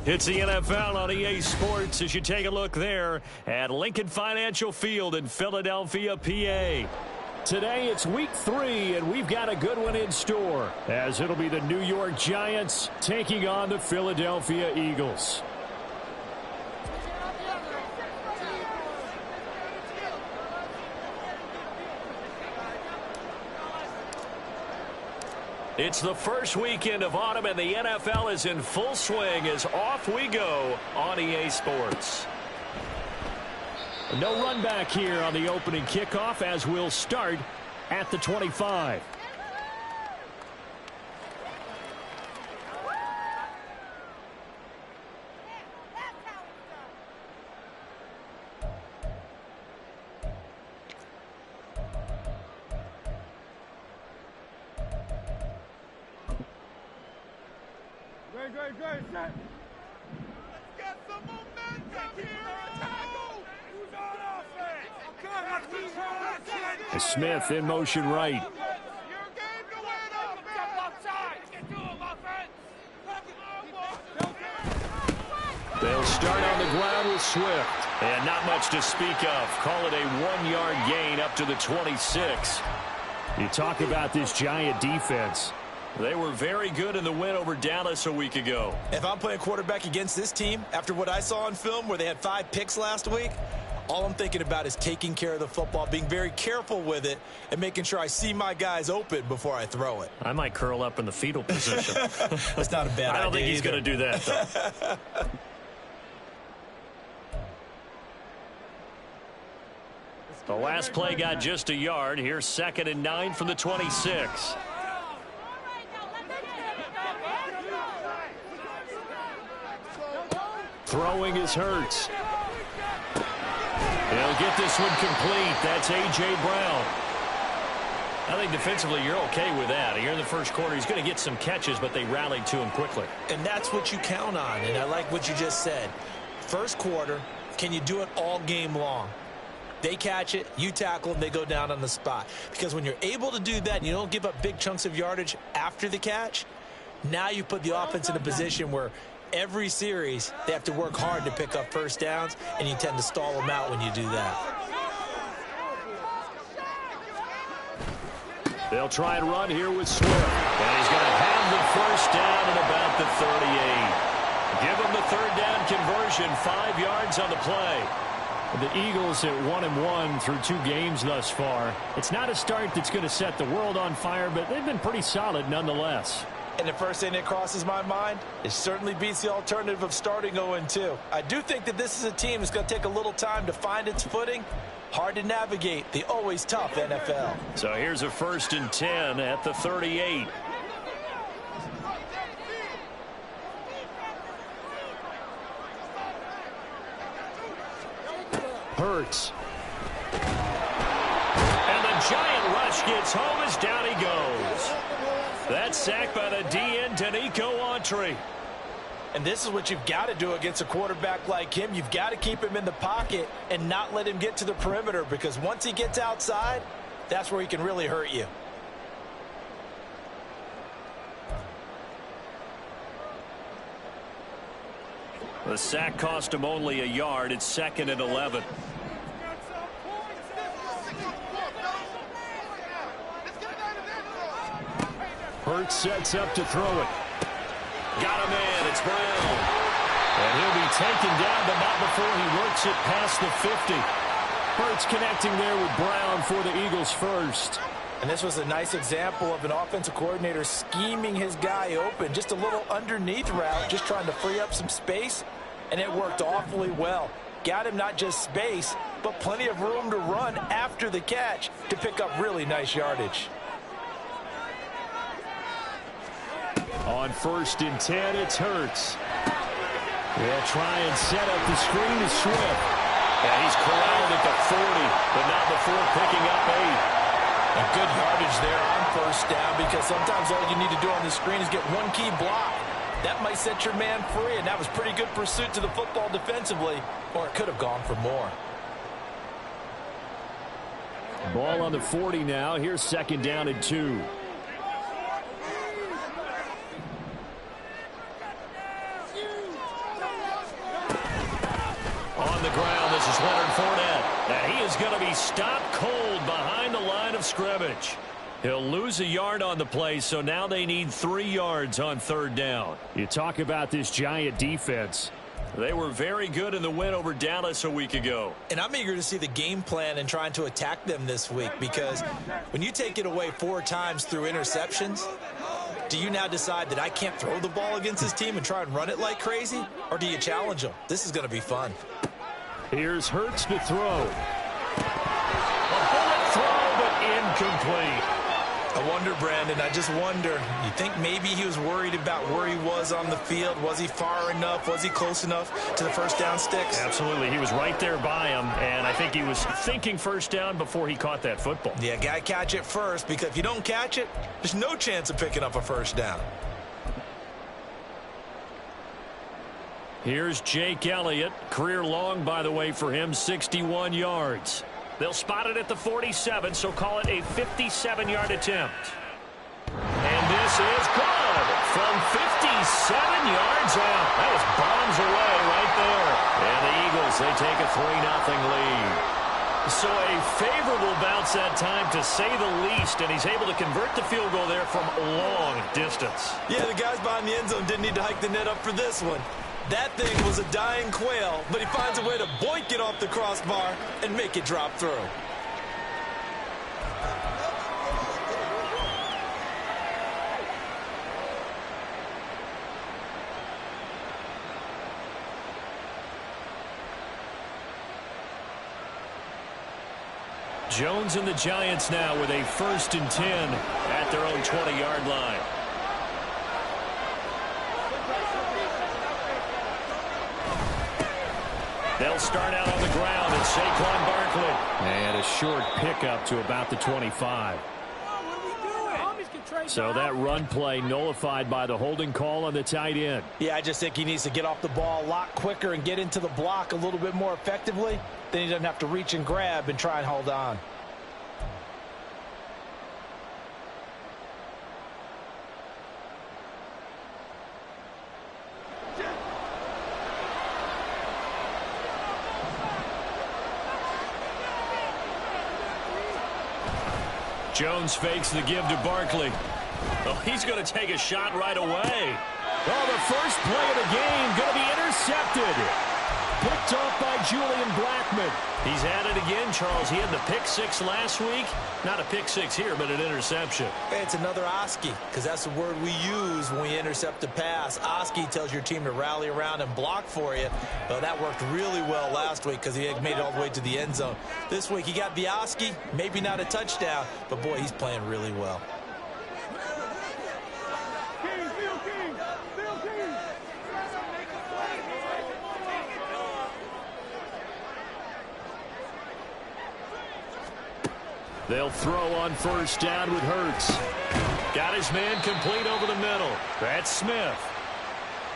It's the NFL on EA Sports as you take a look there at Lincoln Financial Field in Philadelphia, PA. Today it's week 3, and we've got a good one in store, as it'll be the New York Giants taking on the Philadelphia Eagles. It's the first weekend of autumn, and the NFL is in full swing as off we go on EA Sports. No run back here on the opening kickoff as we'll start at the 25. Let's get some momentum here. Tackle. Who's on offense? Smith in motion right. Your game to win offense. They'll start on the ground with Swift. And not much to speak of. Call it a 1-yard gain up to the 26. You talk about this Giant defense. They were very good in the win over Dallas a week ago. If I'm playing quarterback against this team, after what I saw on film where they had 5 picks last week, all I'm thinking about is taking care of the football, being very careful with it, and making sure I see my guys open before I throw it. I might curl up in the fetal position. That's not a bad idea. I don't think he's going to do that, though. The last play got just a yard. Here's 2nd and 9 from the 26. Throwing is Hurts. He'll get this one complete. That's A.J. Brown. I think defensively you're okay with that. Here in the first quarter, he's going to get some catches, but they rallied to him quickly. And that's what you count on, and I like what you just said. First quarter, can you do it all game long? They catch it, you tackle them, they go down on the spot. Because when you're able to do that and you don't give up big chunks of yardage after the catch, now you put the offense in a position where every series, they have to work hard to pick up first downs, and you tend to stall them out when you do that. They'll try and run here with Swift. And he's going to have the first down at about the 38. Give him the 3rd down conversion, 5 yards on the play. The Eagles at 1-1 through 2 games thus far. It's not a start that's going to set the world on fire, but they've been pretty solid nonetheless. And the first thing that crosses my mind, it certainly beats the alternative of starting 0-2. I do think that this is a team that's going to take a little time to find its footing. Hard to navigate the always tough NFL. So here's a 1st and 10 at the 38. Hurts. And the Giant rush gets home as down he goes. That's sacked by the DN, Danico Autry. And this is what you've got to do against a quarterback like him. You've got to keep him in the pocket and not let him get to the perimeter, because once he gets outside, that's where he can really hurt you. The sack cost him only a yard. It's 2nd and 11. Hurts sets up to throw it. Got a man. It's Brown. And he'll be taken down, but not before he works it past the 50. Hurts connecting there with Brown for the Eagles first. And this was a nice example of an offensive coordinator scheming his guy open. Just a little underneath route, just trying to free up some space, and it worked awfully well. Got him not just space, but plenty of room to run after the catch to pick up really nice yardage. On 1st and 10, it's Hurts. They'll try and set up the screen to Swift. And he's corralled at the 40, but not before picking up 8. And good yardage there on 1st down, because sometimes all you need to do on the screen is get one key block. That might set your man free, and that was pretty good pursuit to the football defensively, or it could have gone for more. Ball on the 40 now. Here's 2nd down and 2. He's stopped cold behind the line of scrimmage. He'll lose a yard on the play, so now they need 3 yards on 3rd down. You talk about this Giant defense. They were very good in the win over Dallas a week ago. And I'm eager to see the game plan and trying to attack them this week, because when you take it away 4 times through interceptions, do you now decide that I can't throw the ball against this team and try and run it like crazy? Or do you challenge them? This is going to be fun. Here's Hurts to throw. A bullet throw, but incomplete. I wonder, Brandon, I just wonder, you think maybe he was worried about where he was on the field? Was he far enough? Was he close enough to the first down sticks? Absolutely. He was right there by him, and I think he was thinking first down before he caught that football. Yeah, got to catch it first, because if you don't catch it, there's no chance of picking up a first down. Here's Jake Elliott. Career long, by the way, for him, 61 yards. They'll spot it at the 47, so call it a 57-yard attempt. And this is good from 57 yards out. That was bombs away right there. And the Eagles, they take a 3-0 lead. So a favorable bounce that time, to say the least, and he's able to convert the field goal there from a long distance. Yeah, the guys behind the end zone didn't need to hike the net up for this one. That thing was a dying quail, but he finds a way to boink it off the crossbar and make it drop through. Jones and the Giants now with a 1st and 10 at their own 20-yard line. They'll start out on the ground, and Saquon Barkley. And a short pickup to about the 25. So that run play nullified by the holding call on the tight end. Yeah, I just think he needs to get off the ball a lot quicker and get into the block a little bit more effectively. Then he doesn't have to reach and grab and try and hold on. Jones fakes the give to Barkley. Oh, he's going to take a shot right away. Oh, the first play of the game going to be intercepted. Picked off by Julian Blackmon. He's at it again, Charles. He had the pick 6 last week. Not a pick 6 here, but an interception. Hey, it's another Oski, because that's the word we use when we intercept a pass. Oski tells your team to rally around and block for you. Well, that worked really well last week because he had made it all the way to the end zone. This week he got the Oski, maybe not a touchdown, but boy, he's playing really well. They'll throw on 1st down with Hurts. Got his man complete over the middle. That's Smith.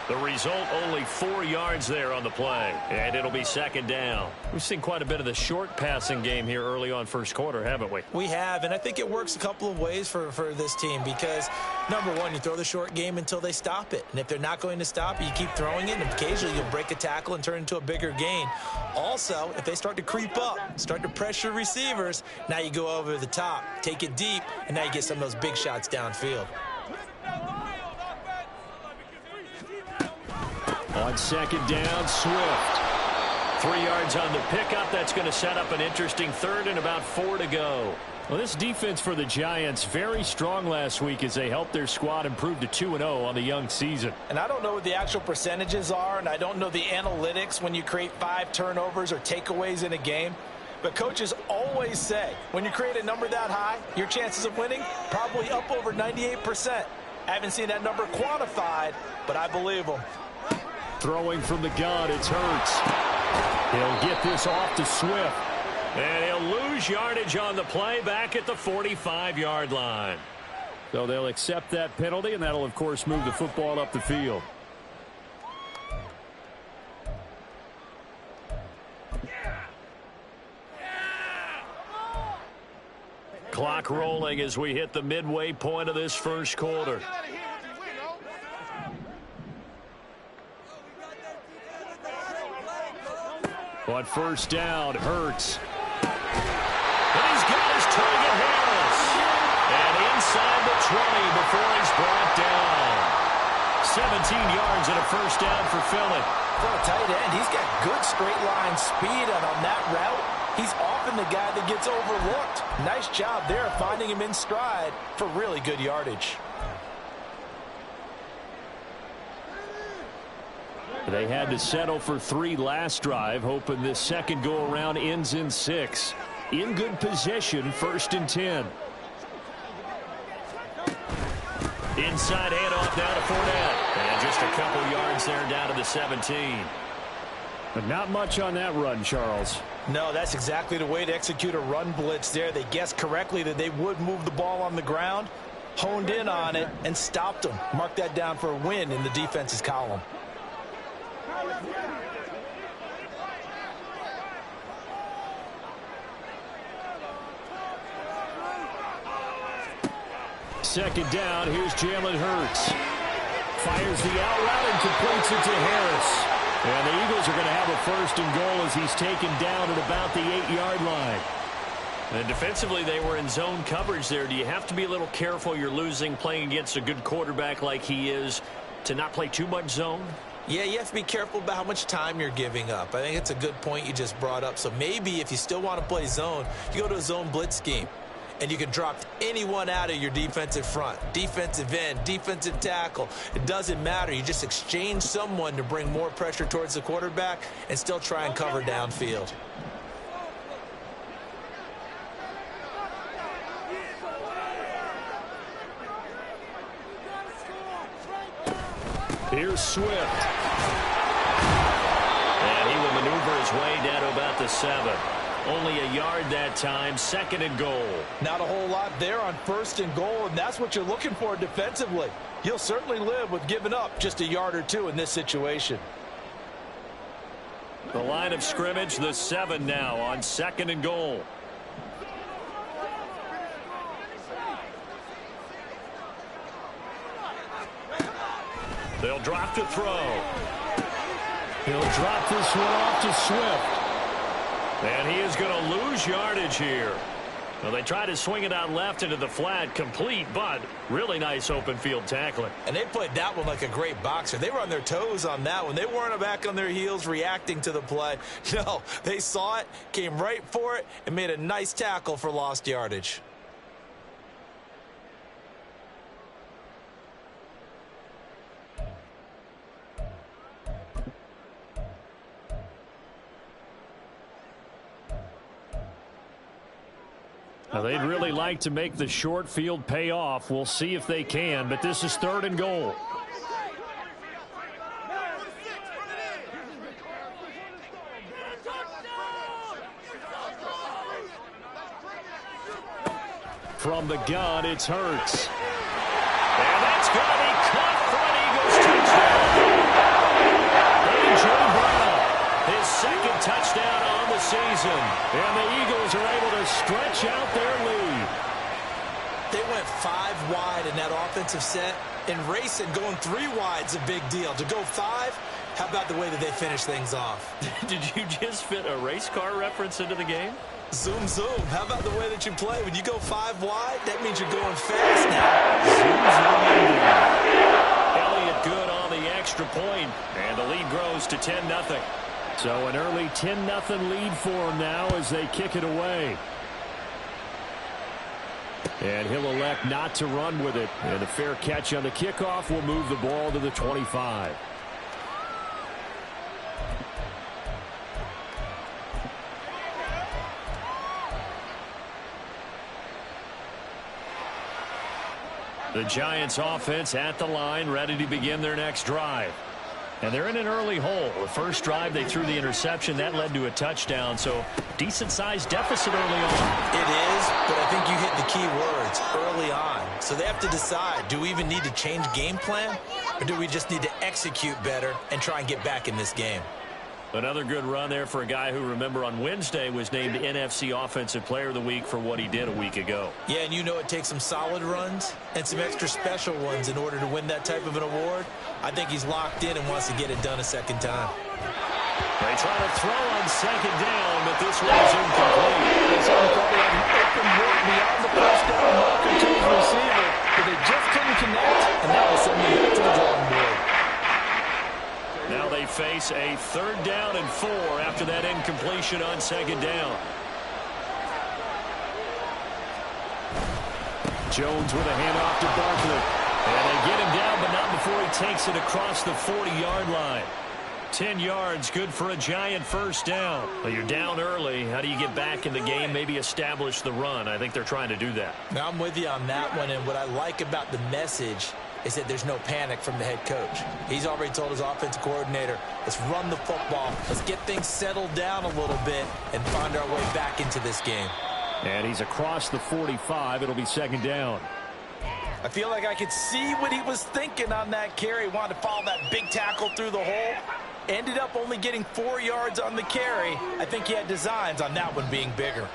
The result, only 4 yards there on the play. And it'll be 2nd down. We've seen quite a bit of the short passing game here early on 1st quarter, haven't we? We have, and I think it works a couple of ways for this team because, number one, you throw the short game until they stop it. And if they're not going to stop it, you keep throwing it, and occasionally you'll break a tackle and turn it into a bigger gain. Also, if they start to creep up, start to pressure receivers, now you go over the top, take it deep, and now you get some of those big shots downfield. On 2nd down, Swift. 3 yards on the pickup. That's going to set up an interesting 3rd and about 4 to go. Well, this defense for the Giants, very strong last week as they helped their squad improve to 2-0 on the young season. And I don't know what the actual percentages are, and I don't know the analytics when you create 5 turnovers or takeaways in a game. But coaches always say, when you create a number that high, your chances of winning probably up over 98%. I haven't seen that number quantified, but I believe them. Throwing from the gun, it's Hurts. He'll get this off to Swift. And he'll lose yardage on the play back at the 45-yard line. So they'll accept that penalty, and that'll, of course, move the football up the field. Clock rolling as we hit the midway point of this 1st quarter. On 1st down, Hurts. And he's got his target, Harris. And inside the 20 before he's brought down. 17 yards and a first down for Philly. For a tight end, he's got good straight line speed, and on that route, he's often the guy that gets overlooked. Nice job there finding him in stride for really good yardage. They had to settle for 3 last drive, hoping this second go-around ends in 6. In good position, 1st and 10. Inside handoff down to Fournette. And just a couple yards there down to the 17. But not much on that run, Charles. No, that's exactly the way to execute a run blitz there. They guessed correctly that they would move the ball on the ground, honed in on it, and stopped them. Mark that down for a win in the defense's column. Second down, here's Jalen Hurts. Fires the out route and completes it to Harris. And the Eagles are going to have a 1st and goal as he's taken down at about the 8-yard line. And defensively, they were in zone coverage there. Do you have to be a little careful? You're losing playing against a good quarterback like he is to not play too much zone? Yeah, you have to be careful about how much time you're giving up. I think it's a good point you just brought up. So maybe if you still want to play zone, you go to a zone blitz scheme. And you can drop anyone out of your defensive front, defensive end, defensive tackle. It doesn't matter. You just exchange someone to bring more pressure towards the quarterback and still try and cover downfield. Here's Swift. And he will maneuver his way down to about the 7. Only a yard that time, 2nd and goal. Not a whole lot there on 1st and goal, and that's what you're looking for defensively. You'll certainly live with giving up just a yard or 2 in this situation. The line of scrimmage, the 7 now on 2nd and goal. They'll drop to throw. He'll drop this one off to Swift. And he is going to lose yardage here. Well, they try to swing it out left into the flat, complete, but really nice open field tackling. And they played that one like a great boxer. They were on their toes on that one. They weren't back on their heels reacting to the play. No, they saw it, came right for it, and made a nice tackle for lost yardage. Now, they'd really like to make the short field pay off. We'll see if they can, but this is 3rd and goal. From the gun, it's Hurts. And that's going to be caught for an Eagles touchdown. A.J. Brown, his 2nd touchdown on the season. And the Eagles are able to stretch out their lead. They went 5 wide in that offensive set. And racing, going 3 wide's a big deal. To go 5, how about the way that they finish things off? Did you just fit a race car reference into the game? Zoom, zoom. How about the way that you play? When you go 5 wide, that means you're going fast now. Elliott good on the extra point, and the lead grows to 10-0. So an early 10-0 lead for them now as they kick it away. And he'll elect not to run with it. And a fair catch on the kickoff will move the ball to the 25. The Giants offense at the line, ready to begin their next drive. And they're in an early hole. The first drive, they threw the interception. That led to a touchdown. So decent-sized deficit early on. It is, but I think you hit the key words, early on. So they have to decide, do we even need to change game plan? Or do we just need to execute better and try and get back in this game? Another good run there for a guy who, remember, on Wednesday was named NFC Offensive Player of the Week for what he did a week ago. Yeah, and you know it takes some solid runs and some extra special ones in order to win that type of an award. I think he's locked in and wants to get it done a second time. They try to throw on second down, but this one is incomplete. They saw him probably have an open look beyond the first down marker to his receiver, but they just couldn't connect, and that will send them back to the drawing board. Now they face a 3rd down and 4 after that incompletion on second down. Jones with a handoff to Barkley. And they get him down, but not before he takes it across the 40-yard line. 10 yards, good for a giant first down. Well, you're down early. How do you get back in the game, maybe establish the run? I think they're trying to do that. Now, I'm with you on that one, and what I like about the message is that there's no panic from the head coach. He's already told his offensive coordinator, let's run the football, let's get things settled down a little bit and find our way back into this game. And he's across the 45. It'll be second down. I feel like I could see what he was thinking on that carry. He wanted to follow that big tackle through the hole. Ended up only getting 4 yards on the carry. I think he had designs on that one being bigger.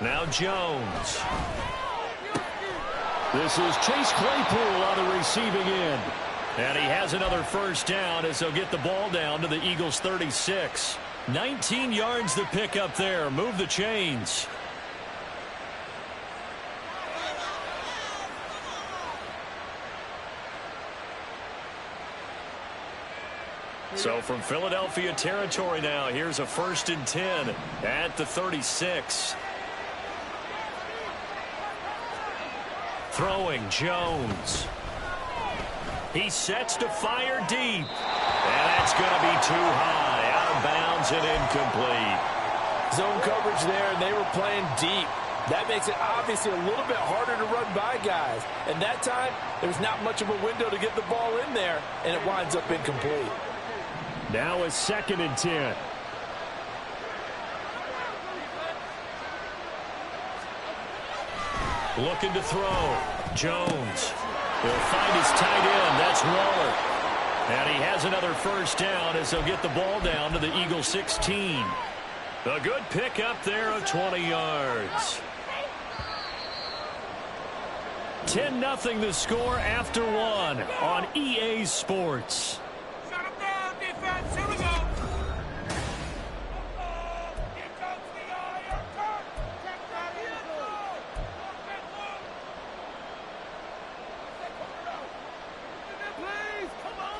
Now Jones. This is Chase Claypool on the receiving end. And he has another first down as they'll get the ball down to the Eagles' 36. 19 yards to pick up there. Move the chains. So from Philadelphia territory now, here's a 1st and 10 at the 36. Throwing Jones. He sets to fire deep. And that's going to be too high. Out of bounds and incomplete. Zone coverage there, and they were playing deep. That makes it obviously a little bit harder to run by guys. And that time, there's not much of a window to get the ball in there, and it winds up incomplete. Now a 2nd and 10. Looking to throw. Jones. He'll find his tight end. That's Waller. And he has another first down as they'll get the ball down to the Eagles' 16. A good pickup there of 20 yards. 10-0 the score after 1 on EA Sports. Shut him down, defense. Here we go. Here comes the iron curtain. Check that in. Please, come on.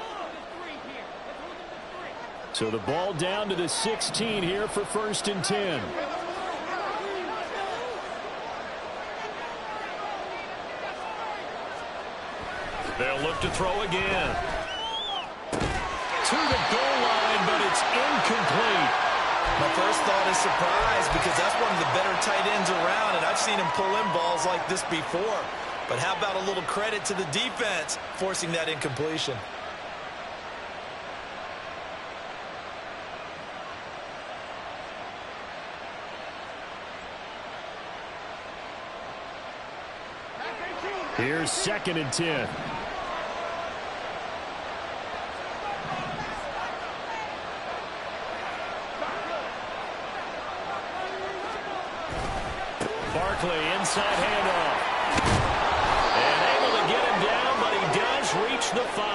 So the ball down to the 16 here for 1st and 10. They'll look to throw again. To the goal line, but it's incomplete. My first thought is surprise because that's one of the better tight ends around, and I've seen him pull in balls like this before. But how about a little credit to the defense forcing that incompletion? Here's 2nd and 10. Barkley inside handoff. And able to get him down, but he does reach the 5.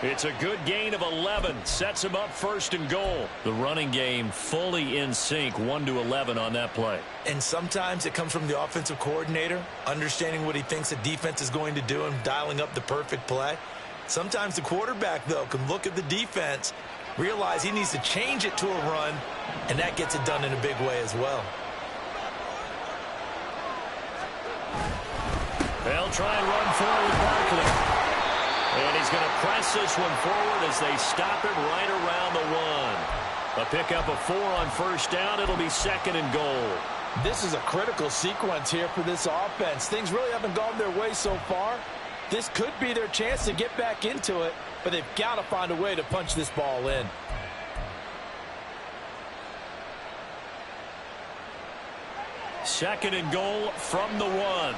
It's a good gain of 11. Sets him up 1st and goal. The running game fully in sync, 1-11 on that play. And sometimes it comes from the offensive coordinator, understanding what he thinks the defense is going to do and dialing up the perfect play. Sometimes the quarterback, though, can look at the defense, realize he needs to change it to a run, and that gets it done in a big way as well. They'll try and run forward with Barkley. And he's going to press this one forward as they stop it right around the 1. A pickup of 4 on 1st down. It'll be 2nd and goal. This is a critical sequence here for this offense. Things really haven't gone their way so far. This could be their chance to get back into it, but they've got to find a way to punch this ball in. Second and goal from the 1.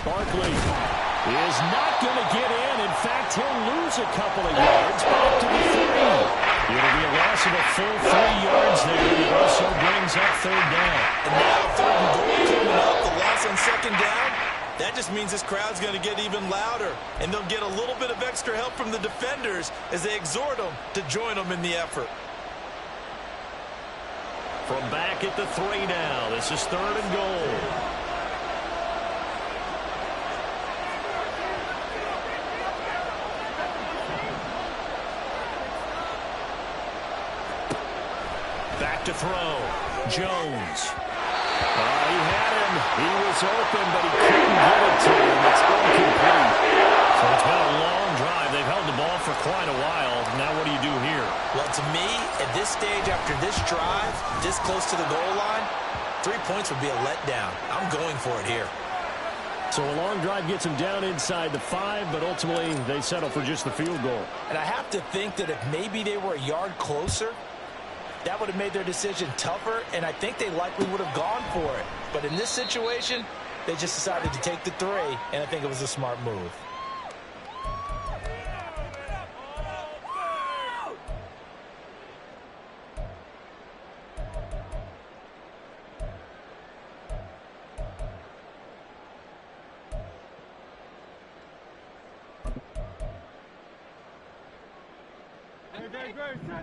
Barkley is not going to get in. In fact, he'll lose a couple of yards back to the 3. It'll be a loss of a full 3 yards there. It also brings up third down. And now third and goal coming up. The loss on second down. That just means this crowd's going to get even louder. And they'll get a little bit of extra help from the defenders as they exhort them to join them in the effort. From back at the 3 now. This is third and goal. Back to throw. Jones. He had him. He was open, but he couldn't get it to him. It's incomplete. So it's been a long drive. They've held the ball for quite a while. Now what do you do here? Well, to me, at this stage, after this drive, this close to the goal line, 3 points would be a letdown. I'm going for it here. So a long drive gets them down inside the 5, but ultimately they settle for just the field goal. And I have to think that if maybe they were a yard closer, that would have made their decision tougher, and I think they likely would have gone for it. But in this situation, they just decided to take the 3, and I think it was a smart move.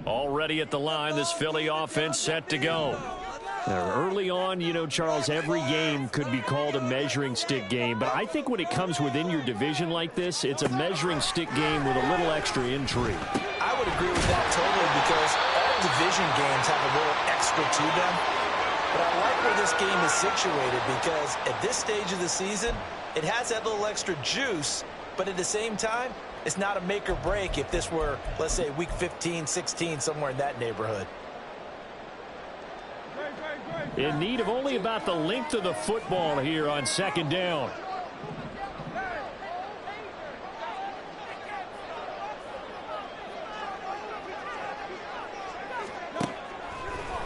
Already at the line, this Philly offense set to go. Now, early on, you know, Charles, every game could be called a measuring stick game. But I think when it comes within your division like this, it's a measuring stick game with a little extra intrigue. I would agree with that totally because all division games have a little extra to them. But I like where this game is situated because at this stage of the season, it has that little extra juice. But at the same time, it's not a make or break if this were, let's say, week 15, 16, somewhere in that neighborhood. In need of only about the length of the football here on second down.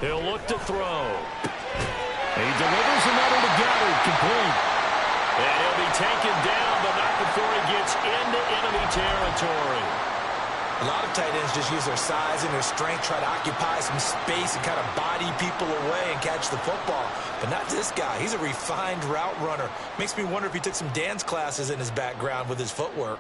He'll look to throw. He delivers another to Goddard, complete. And he'll be taken down, but not before he gets into enemy territory. A lot of tight ends just use their size and their strength, try to occupy some space and kind of body people away and catch the football. But not this guy. He's a refined route runner. Makes me wonder if he took some dance classes in his background with his footwork.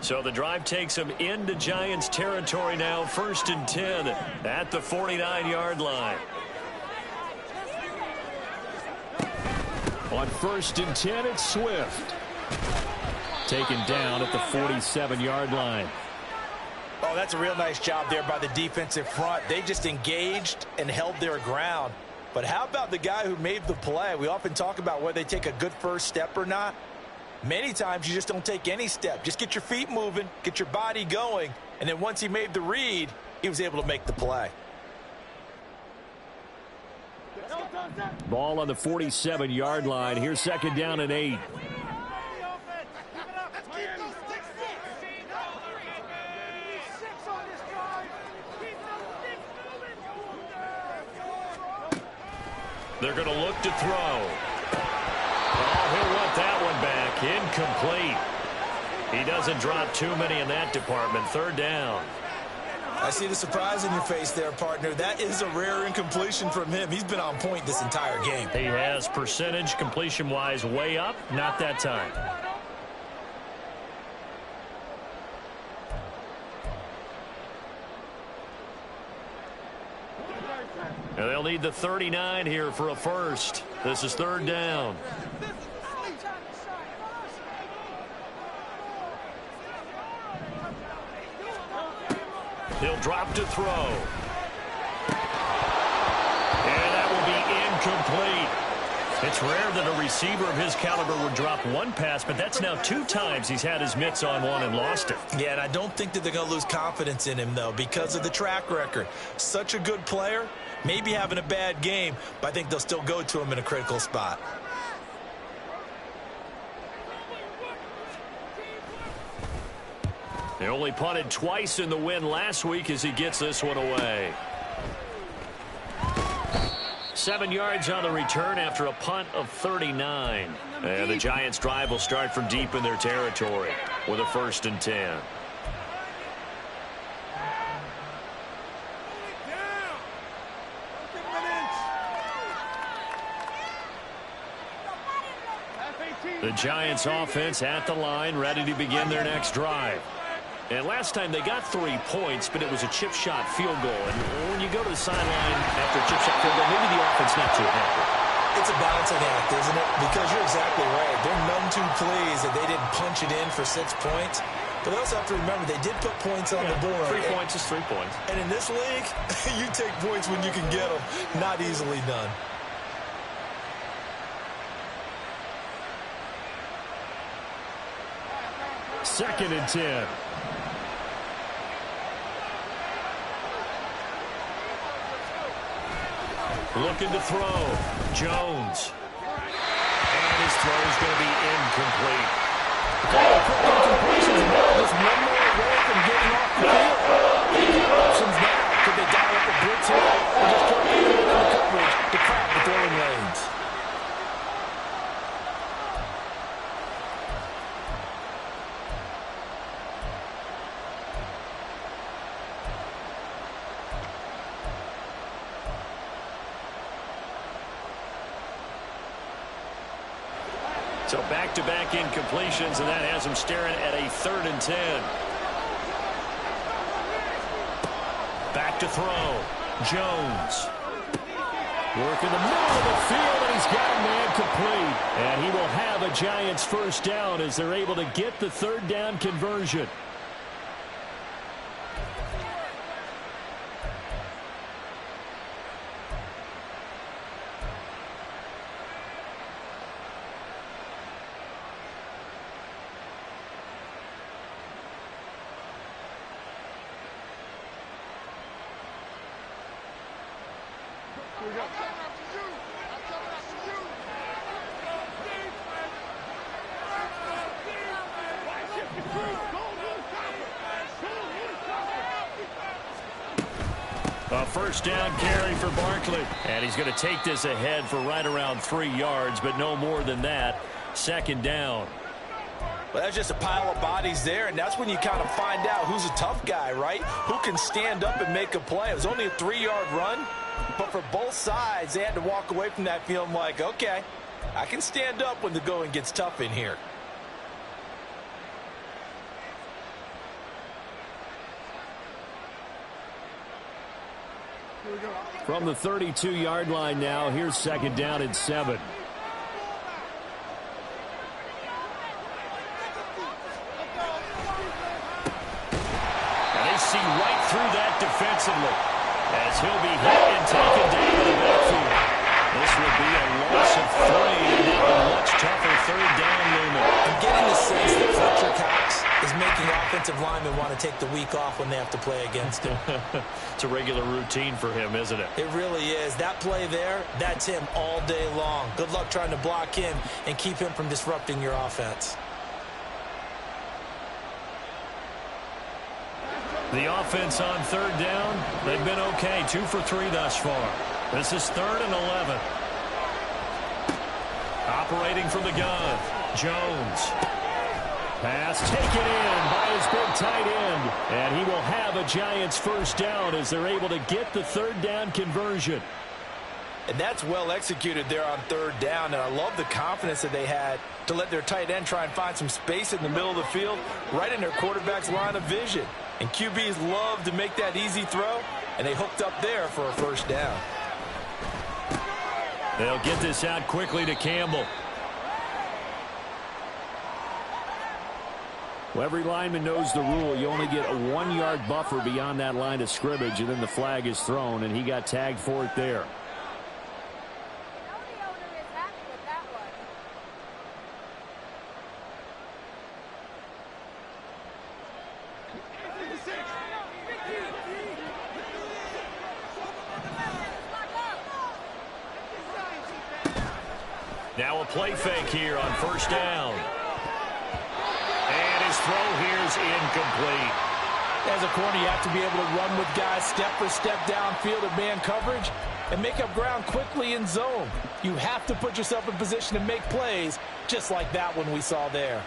So the drive takes him into Giants territory now. 1st and 10 at the 49-yard line. On 1st and 10, it's Swift. Taken down at the 47-yard line. Oh, that's a real nice job there by the defensive front. They just engaged and held their ground. But how about the guy who made the play? We often talk about whether they take a good first step or not. Many times you just don't take any step. Just get your feet moving, get your body going, and then once he made the read, he was able to make the play. Ball on the 47-yard line. Here's 2nd down and 8. They're going to look to throw. Oh, he'll want that one back. Incomplete. He doesn't drop too many in that department. 3rd down. I see the surprise in your face there, partner. That is a rare incompletion from him. He's been on point this entire game. He has percentage completion-wise way up. Not that time. And they'll need the 39 here for a first. This is 3rd down. He'll drop to throw. And that will be incomplete. It's rare that a receiver of his caliber would drop one pass, but that's now 2 times he's had his mitts on one and lost it. Yeah, and I don't think that they're going to lose confidence in him, though, because of the track record. Such a good player, maybe having a bad game, but I think they'll still go to him in a critical spot. They only punted twice in the win last week as he gets this one away. 7 yards on the return after a punt of 39. And the Giants' drive will start from deep in their territory with a 1st and 10. The Giants' offense at the line, ready to begin their next drive. And last time they got 3 points, but it was a chip shot field goal. And when you go to the sideline after a chip shot field goal, maybe the offense not too happy. It's a balancing act, isn't it? Because you're exactly right. They're none too pleased that they didn't punch it in for 6 points. But they also have to remember they did put points on the board. 3 points is 3 points. And in this league, you take points when you can get them. Not easily done. Second and 10. Looking to throw. Jones. And his throw is going to be incomplete. Incompletions now, just one more away from getting off the field. Options now. Could they dial up a blitz here or just put anyone in the coverage to crowd the throwing lanes? So back-to-back incompletions, and that has him staring at a 3rd and 10. Back to throw. Jones. Work in the middle of the field, and he's got a man complete. And he will have a Giants 1st down as they're able to get the 3rd down conversion. A 1st down carry for Barkley. And he's going to take this ahead for right around 3 yards, but no more than that. 2nd down. Well, that's just a pile of bodies there, and that's when you kind of find out who's a tough guy, right? Who can stand up and make a play. It was only a 3-yard run, but for both sides, they had to walk away from that feeling like, okay, I can stand up when the going gets tough in here. From the 32-yard line now, here's 2nd down and 7. And they see right through that defensively as he'll be hit and taken down in the backfield. This would be a loss of 3, and now a much tougher 3rd down looming. I'm getting the sense that Fletcher Cox is making offensive linemen want to take the week off when they have to play against him. It's a regular routine for him, isn't it? It really is. That play there, that's him all day long. Good luck trying to block him and keep him from disrupting your offense. The offense on 3rd down, they've been okay. 2 for 3 thus far. This is 3rd and 11. Operating from the gun, Jones. Pass taken in by his big tight end. And he will have a Giants 1st down as they're able to get the 3rd down conversion. And that's well executed there on 3rd down. And I love the confidence that they had to let their tight end try and find some space in the middle of the field, right in their quarterback's line of vision. And QBs love to make that easy throw, and they hooked up there for a 1st down. They'll get this out quickly to Campbell. Well, every lineman knows the rule. You only get a 1-yard buffer beyond that line of scrimmage, and then the flag is thrown, and he got tagged for it there. Now a play fake here on 1st down. And his throw here is incomplete. As a corner, you have to be able to run with guys step for step downfield at man coverage. and make up ground quickly in zone. You have to put yourself in position to make plays just like that one we saw there.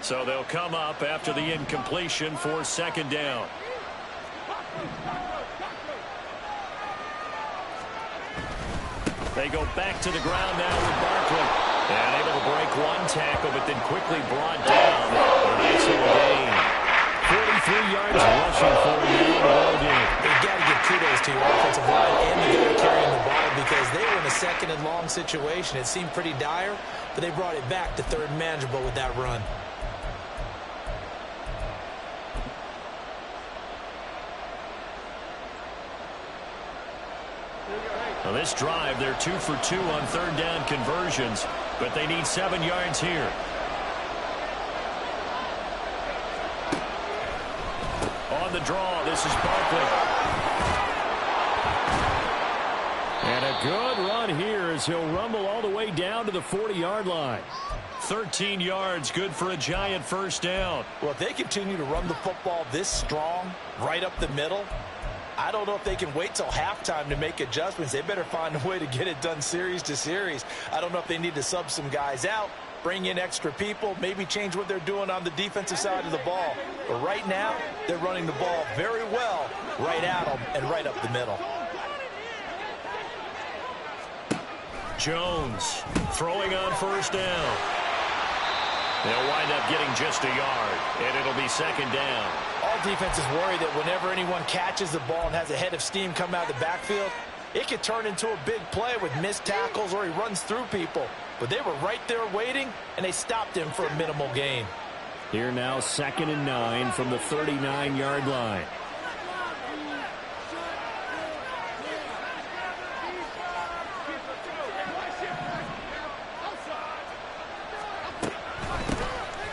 So they'll come up after the incompletion for second down. They go back to the ground now with Barkley. And able to break one tackle, but then quickly brought down. A nice little gain. 43 yards rushing for him now in the ball game. You've got to give kudos to your offensive line and the guy carrying the ball because they were in a second and long situation. It seemed pretty dire, but they brought it back to third and manageable with that run. Well, this drive, they're 2 for 2 on third down conversions, but they need 7 yards here. On the draw, this is Barkley. And a good run here as he'll rumble all the way down to the 40-yard line. 13 yards, good for a Giant first down. Well, if they continue to run the football this strong, right up the middle, I don't know if they can wait till halftime to make adjustments. They better find a way to get it done series to series. I don't know if they need to sub some guys out, bring in extra people, maybe change what they're doing on the defensive side of the ball. But right now, they're running the ball very well right at them and right up the middle. Jones throwing on first down. They'll wind up getting just a yard, and it'll be second down. All defenses worry that whenever anyone catches the ball and has a head of steam come out of the backfield, it could turn into a big play with missed tackles or he runs through people. But they were right there waiting, and they stopped him for a minimal gain. Here now, 2nd and 9 from the 39-yard line.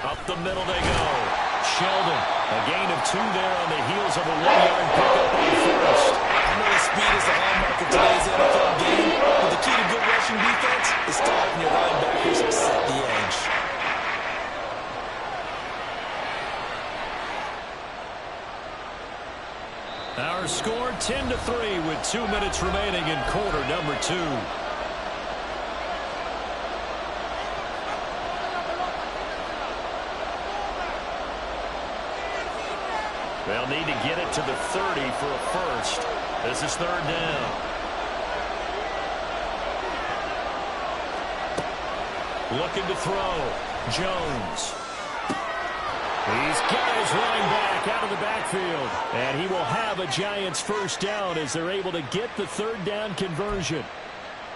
Up the middle they go. Sheldon, a gain of 2 there on the heels of a 1-yard pickup on first. I know the speed is the hallmark of today's NFL game, but the key to good rushing defense is stopping your linebackers and set the edge. Our score 10-3 with 2 minutes remaining in quarter number 2. They'll need to get it to the 30 for a first. This is third down. Looking to throw. Jones. He's got his running back out of the backfield. And he will have a Giants first down as they're able to get the third down conversion.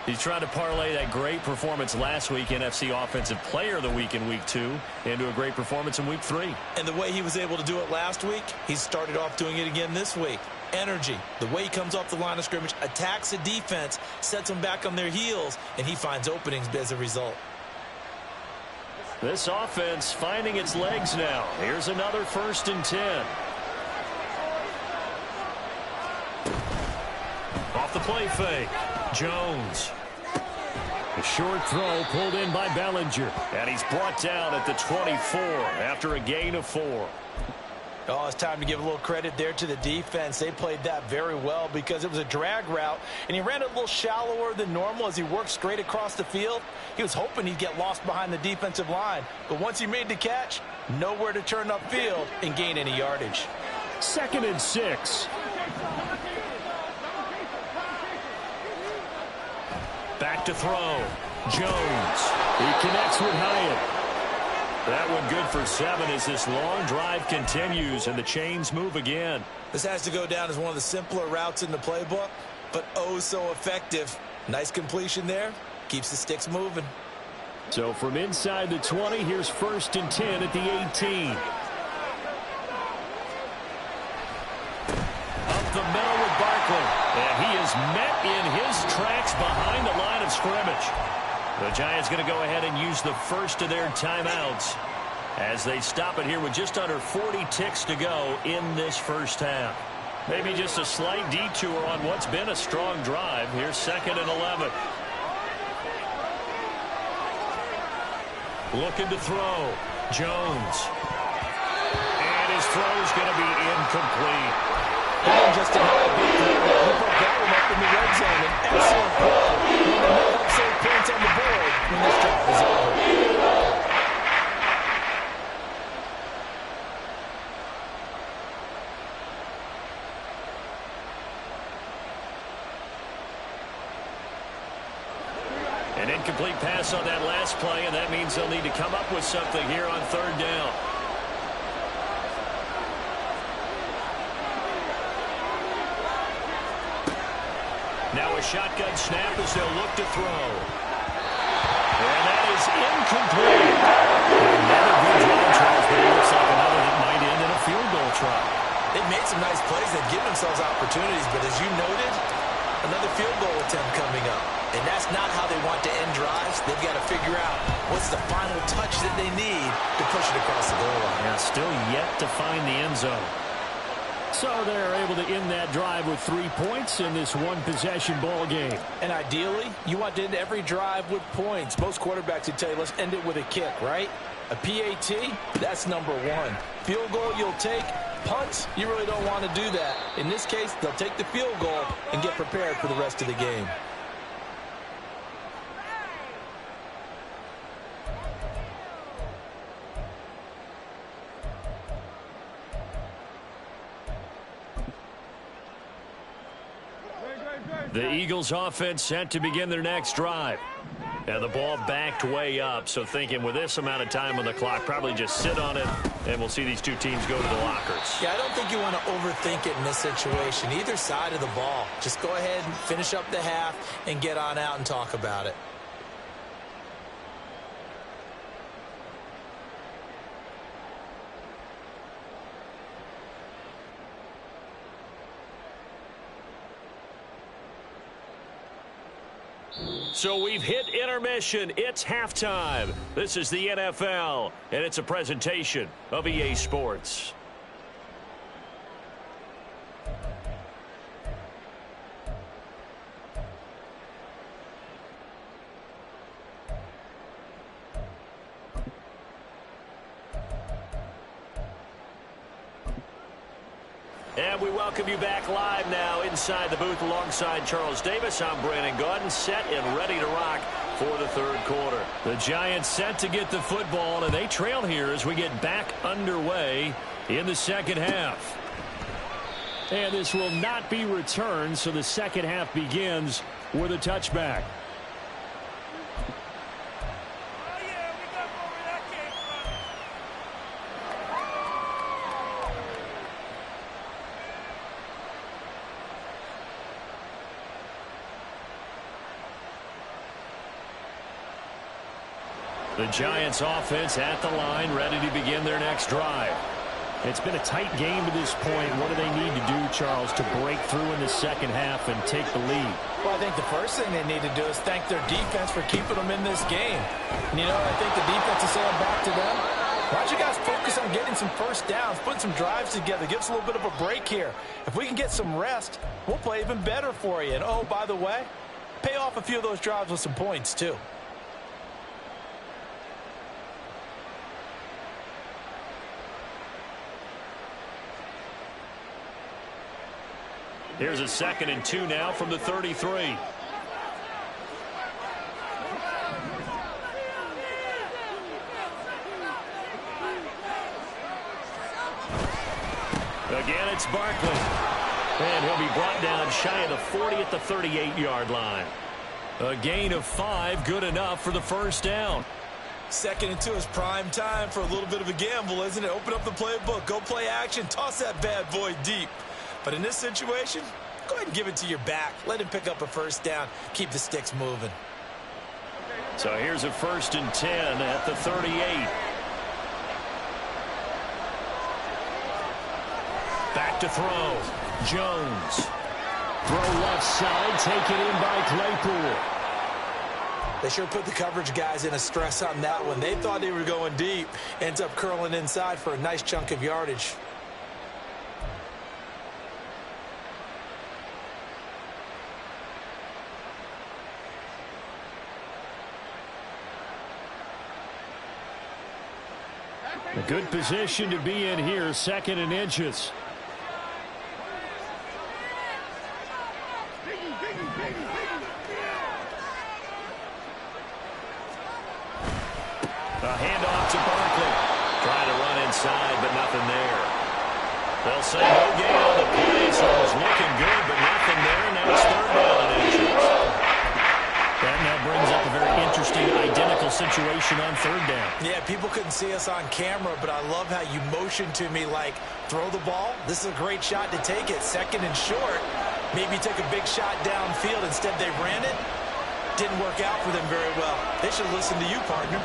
He's trying to parlay that great performance last week, NFC Offensive Player of the Week in Week 2, into a great performance in Week 3. And the way he was able to do it last week, he started off doing it again this week. Energy, the way he comes off the line of scrimmage, attacks the defense, sets them back on their heels, and he finds openings as a result. This offense finding its legs now. Here's another 1st and 10. Off the play fake. Jones. A short throw pulled in by Bellinger. And he's brought down at the 24 after a gain of 4. Oh, it's time to give a little credit there to the defense. They played that very well because it was a drag route, and he ran it a little shallower than normal as he worked straight across the field. He was hoping he'd get lost behind the defensive line, but once he made the catch, nowhere to turn upfield and gain any yardage. 2nd and 6. Back to throw. Jones. He connects with Hyatt. That one good for 7 as this long drive continues and the chains move again. This has to go down as one of the simpler routes in the playbook, but oh so effective. Nice completion there. Keeps the sticks moving. So from inside the 20, here's 1st and 10 at the 18. Up the middle with Barkley. And he is met in his tracks behind the line of scrimmage. The Giants going to go ahead and use the first of their timeouts as they stop it here with just under 40 ticks to go in this first half. Maybe just a slight detour on what's been a strong drive. Here's 2nd and 11. Looking to throw. Jones. And his throw's going to be incomplete. He didn't just deny a big play there. He put that one up in the red zone. An excellent play. One that may help save points on the board when this drive is over. An incomplete pass on that last play, and that means they'll need to come up with something here on third down. Now a shotgun snap as they'll look to throw. And that is incomplete. Another good drive, Charles, but it looks like another that might end in a field goal try. They've made some nice plays. They've given themselves opportunities, but as you noted, another field goal attempt coming up. And that's not how they want to end drives. They've got to figure out what's the final touch that they need to push it across the goal line. Yeah, still yet to find the end zone. So they're able to end that drive with 3 points in this one-possession ball game. And ideally, you want to end every drive with points. Most quarterbacks would tell you, let's end it with a kick, right? A PAT, that's number one. Field goal you'll take. Punts, you really don't want to do that. In this case, they'll take the field goal and get prepared for the rest of the game. The Eagles offense set to begin their next drive. And the ball backed way up, so thinking with this amount of time on the clock, probably just sit on it, and we'll see these two teams go to the lockers. Yeah, I don't think you want to overthink it in this situation. Either side of the ball. Just go ahead and finish up the half and get on out and talk about it. So we've hit intermission. It's halftime. This is the NFL, and it's a presentation of EA Sports. And we welcome you back live now inside the booth alongside Charles Davis. I'm Brandon Gaudin, set and ready to rock for the third quarter. The Giants set to get the football, and they trail here as we get back underway in the second half. And this will not be returned, so the second half begins with a touchback. The Giants offense at the line, ready to begin their next drive. It's been a tight game to this point. What do they need to do, Charles, to break through in the second half and take the lead? Well, I think the first thing they need to do is thank their defense for keeping them in this game. And you know, I think the defense is saying back to them, why don't you guys focus on getting some first downs, putting some drives together, give us a little bit of a break here. If we can get some rest, we'll play even better for you. And, oh, by the way, pay off a few of those drives with some points, too. Here's a 2nd and 2 now from the 33. Again, it's Barkley. And he'll be brought down shy of the 40 at the 38-yard line. A gain of 5, good enough for the first down. 2nd and 2 is prime time for a little bit of a gamble, isn't it? Open up the playbook, go play action, toss that bad boy deep. But in this situation, go ahead and give it to your back. Let him pick up a first down. Keep the sticks moving. So here's a 1st and 10 at the 38. Back to throw. Jones. Throw left side, taken in by Claypool. They sure put the coverage guys in a stress on that one. They thought they were going deep. Ends up curling inside for a nice chunk of yardage. A good position to be in here, 2nd and inches. A handoff to Barkley. Trying to run inside, but nothing there. They'll say no gain on the play, so it was looking good, but nothing there. Now it's 3rd down and inches. That now brings up a very interesting identical situation on 3rd down. Yeah, people couldn't see us on camera, but I love how you motioned to me like, throw the ball. This is a great shot to take it. 2nd and short. Maybe take a big shot downfield. Instead, they ran it. Didn't work out for them very well. They should listen to you, partner.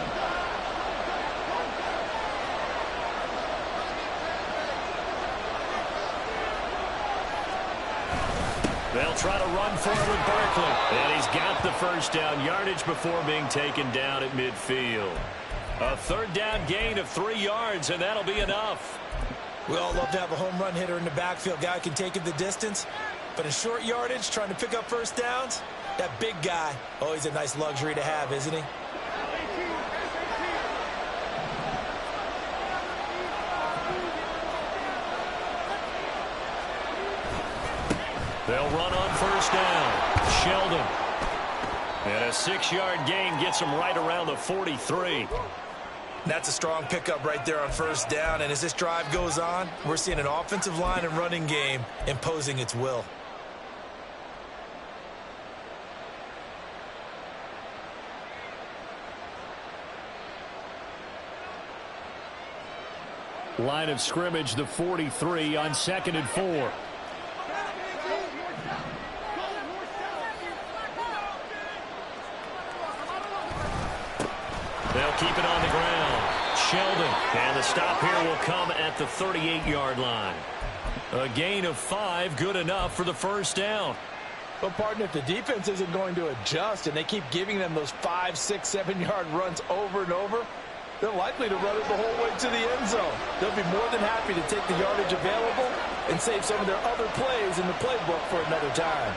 They'll try to run for it with Barkley. And he's got the 1st down yardage before being taken down at midfield. A 3rd down gain of 3 yards, and that'll be enough. We all love to have a home run hitter in the backfield. Guy can take it the distance. But in short yardage, trying to pick up 1st downs, that big guy, always a nice luxury to have, isn't he? They'll run on 1st down. Sheldon. And a 6-yard gain gets him right around the 43. That's a strong pickup right there on 1st down. And as this drive goes on, we're seeing an offensive line and running game imposing its will. Line of scrimmage, the 43 on 2nd and 4. They'll keep it on the ground. Sheldon. And the stop here will come at the 38-yard line. A gain of 5, good enough for the 1st down. But, partner, if the defense isn't going to adjust and they keep giving them those 5, 6, 7-yard runs over and over, they're likely to run it the whole way to the end zone. They'll be more than happy to take the yardage available and save some of their other plays in the playbook for another time.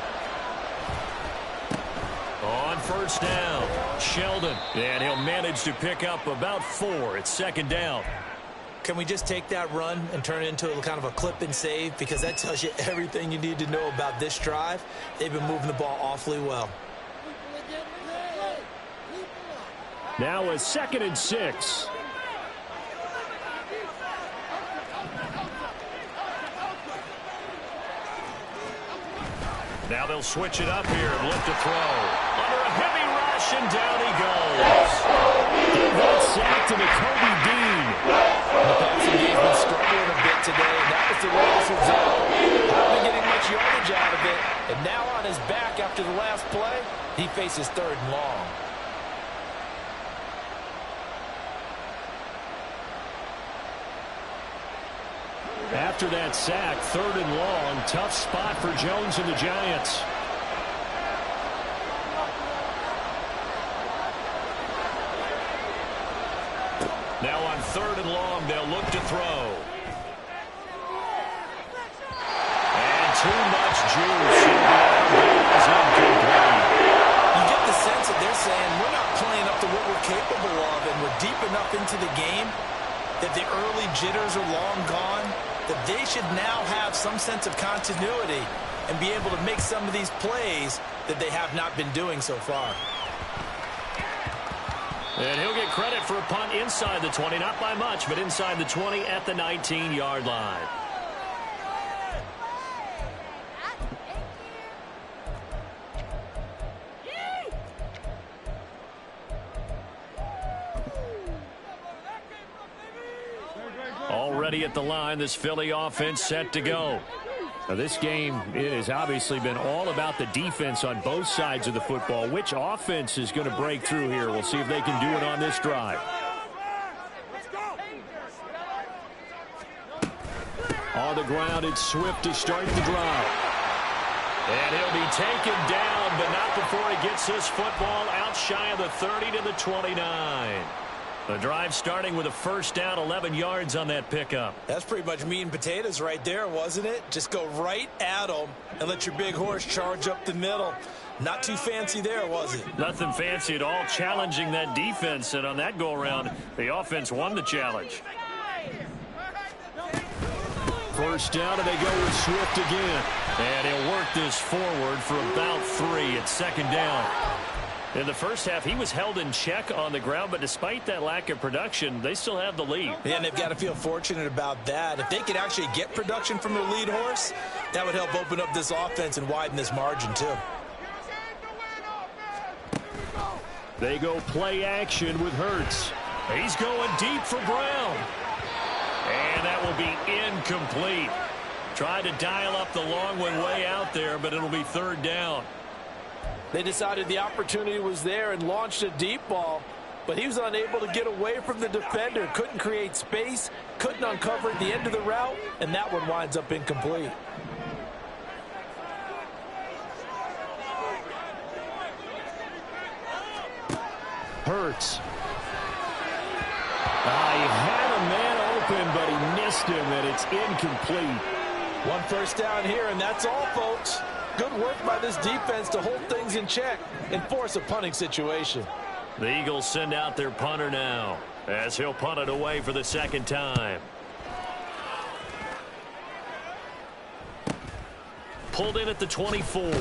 On 1st down, Sheldon. And he'll manage to pick up about 4. It's 2nd down. Can we just take that run and turn it into a kind of a clip and save? Because that tells you everything you need to know about this drive. They've been moving the ball awfully well. Now a 2nd and 6. Now they'll switch it up here and look to throw. Under a heavy rush, and down he goes. Give that sack to Kobe Dean. The passing game's been struggling a bit today, and that was the way this would go. Not been getting much yardage out of it, and now on his back after the last play, he faces 3rd and long. After that sack, 3rd and long, tough spot for Jones and the Giants. Now on 3rd and long, they'll look to throw. And too much juice. You get the sense that they're saying we're not playing up to what we're capable of, and we're deep enough into the game that the early jitters are long gone, that they should now have some sense of continuity and be able to make some of these plays that they have not been doing so far. And he'll get credit for a punt inside the 20, not by much, but inside the 20 at the 19-yard line. Already at the line, this Philly offense set to go. Now this game, it has obviously been all about the defense on both sides of the football. Which offense is going to break through here? We'll see if they can do it on this drive. On the ground, it's Swift to start the drive. And he'll be taken down, but not before he gets this football out shy of the 30 to the 29. The drive starting with a 1st down, 11 yards on that pickup. That's pretty much meat and potatoes right there, wasn't it? Just go right at them and let your big horse charge up the middle. Not too fancy there, was it? Nothing fancy at all, challenging that defense. And on that go-around, the offense won the challenge. First down, and they go with Swift again. And he'll work this forward for about 3 at second down. In the first half, he was held in check on the ground, but despite that lack of production, they still have the lead. Yeah, and they've got to feel fortunate about that. If they could actually get production from their lead horse, that would help open up this offense and widen this margin, too. They go play action with Hurts. He's going deep for Brown. And that will be incomplete. Tried to dial up the long one way out there, but it'll be third down. They decided the opportunity was there and launched a deep ball, but he was unable to get away from the defender. Couldn't create space, couldn't uncover the end of the route, and that one winds up incomplete. Hurts. He had a man open, but he missed him, and it's incomplete. One first down here, and that's all, folks. Good work by this defense to hold things in check and force a punting situation. The Eagles send out their punter now, as he'll punt it away for the second time. Pulled in at the 24.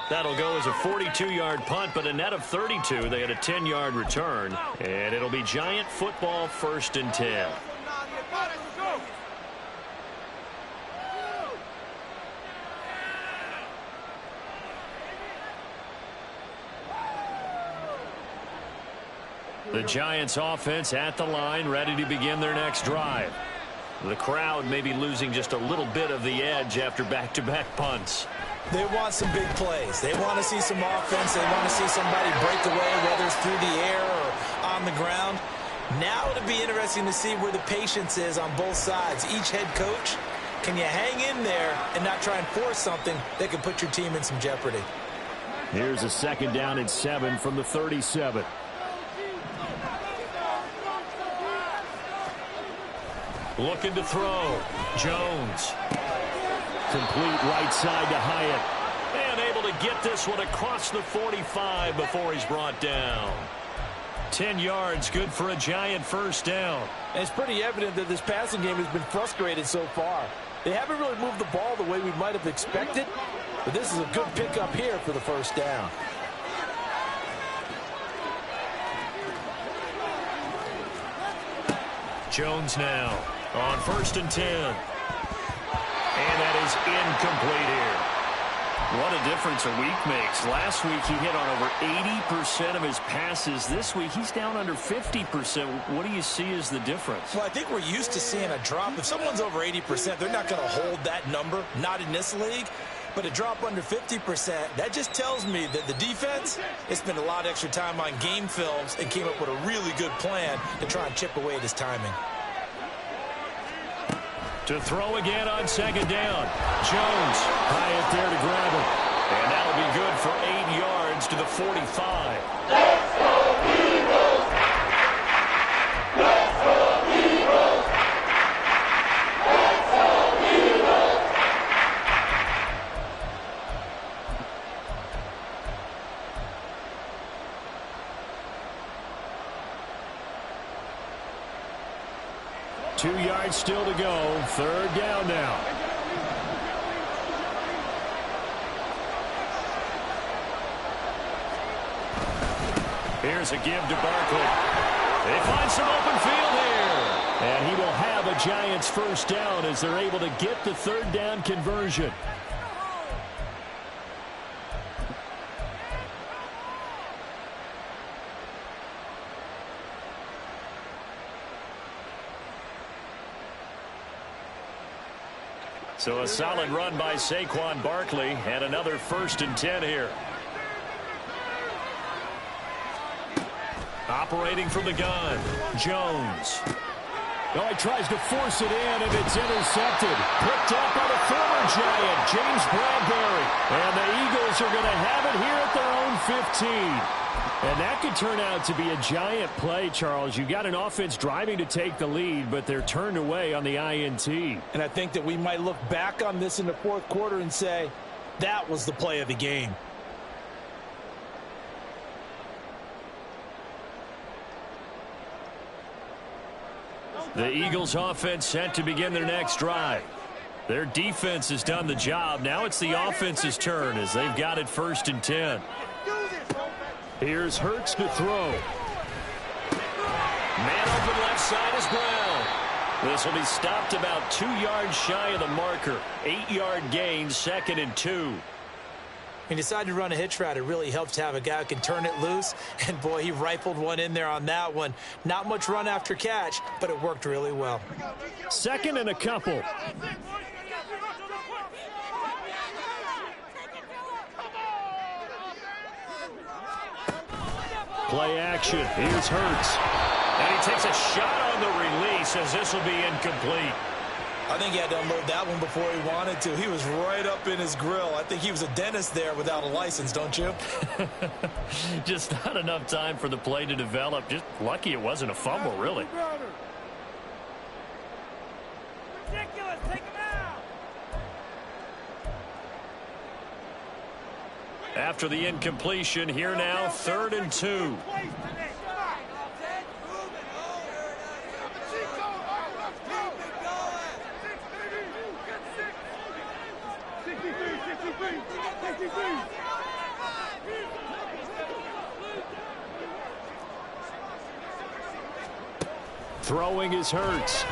That'll go as a 42-yard punt, but a net of 32. They had a 10-yard return, and it'll be Giant football, 1st and 10. The Giants offense at the line, ready to begin their next drive. The crowd may be losing just a little bit of the edge after back-to-back punts. They want some big plays. They want to see some offense. They want to see somebody break away, whether it's through the air or on the ground. Now it'll be interesting to see where the patience is on both sides. Each head coach, can you hang in there and not try and force something that could put your team in some jeopardy? Here's a 2nd down and 7 from the 37. Looking to throw. Jones. Complete right side to Hyatt. And able to get this one across the 45 before he's brought down. 10 yards, good for a Giant first down. And it's pretty evident that this passing game has been frustrated so far. They haven't really moved the ball the way we might have expected, but this is a good pickup here for the first down. Jones now on 1st and 10. And that is incomplete here. What a difference a week makes. Last week he hit on over 80% of his passes. This week he's down under 50%. What do you see as the difference? Well, I think we're used to seeing a drop. If someone's over 80%, they're not going to hold that number, not in this league. But a drop under 50%, that just tells me that the defense has spent a lot of extra time on game films and came up with a really good plan to try and chip away at his timing. To throw again on 2nd down. Jones, Hyatt there to grab him. And that'll be good for 8 yards to the 45. Let's go Eagles! Let's go Eagles! Let's go Eagles! Two yards still to go. 3rd down now. Here's a give to Barkley. They find some open field here. And he will have a Giants first down as they're able to get the 3rd down conversion. So a solid run by Saquon Barkley and another 1st and 10 here. Operating from the gun, Jones. Oh, he tries to force it in, and it's intercepted. Picked up by the former Giant, James Bradbury. And the Eagles are going to have it here at their own 15. And that could turn out to be a Giant play, Charles. You got an offense driving to take the lead, but they're turned away on the INT. And I think that we might look back on this in the 4th quarter and say, that was the play of the game. The Eagles offense set to begin their next drive. Their defense has done the job. Now it's the offense's turn as they've got it 1st and 10. Here's Hurts to throw. Man open left side is Brown. This will be stopped about 2 yards shy of the marker. 8-yard gain, 2nd and 2. He decided to run a hitch route. It really helps to have a guy who can turn it loose. And, boy, he rifled one in there on that one. Not much run after catch, but it worked really well. 2nd and a couple. Play action. Here's Hurts. And he takes a shot on the release as this will be incomplete. I think he had to unload that one before he wanted to. He was right up in his grill. I think he was a dentist there without a license, don't you? Just not enough time for the play to develop. Just lucky it wasn't a fumble, really. Ridiculous. Take him out. After the incompletion, here now, 3rd and 2. Throwing is Hurts.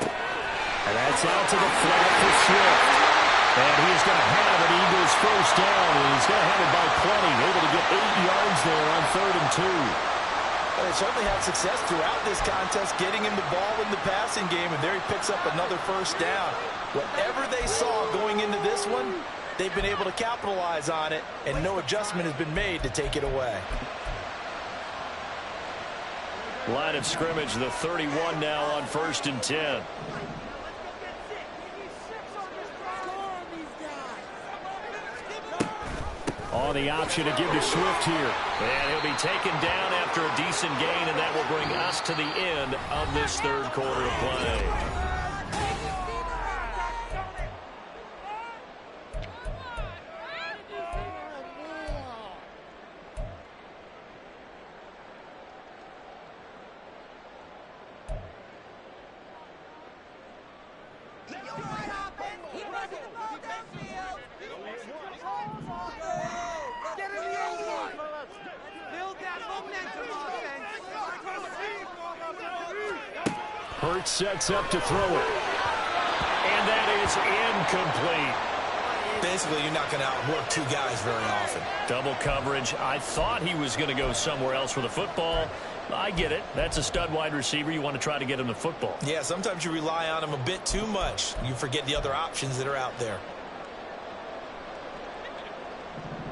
And that's out to the flat for Swift. And he's going to have an Eagles 1st down, and he's going to have it by plenty. Able to get 8 yards there on 3rd and 2. Well, they certainly had success throughout this contest, getting him the ball in the passing game, and there he picks up another 1st down. Whatever they saw going into this one, they've been able to capitalize on it, and no adjustment has been made to take it away. Line of scrimmage, the 31 now on 1st and 10. On the option to give to Swift here. And he'll be taken down after a decent gain, and that will bring us to the end of this 3rd quarter of play. Hurts sets up to throw it. And that is incomplete. Basically, you're not going to outwork 2 guys very often. Double coverage. I thought he was going to go somewhere else with the football. I get it. That's a stud wide receiver. You want to try to get him the football. Yeah, sometimes you rely on him a bit too much. You forget the other options that are out there.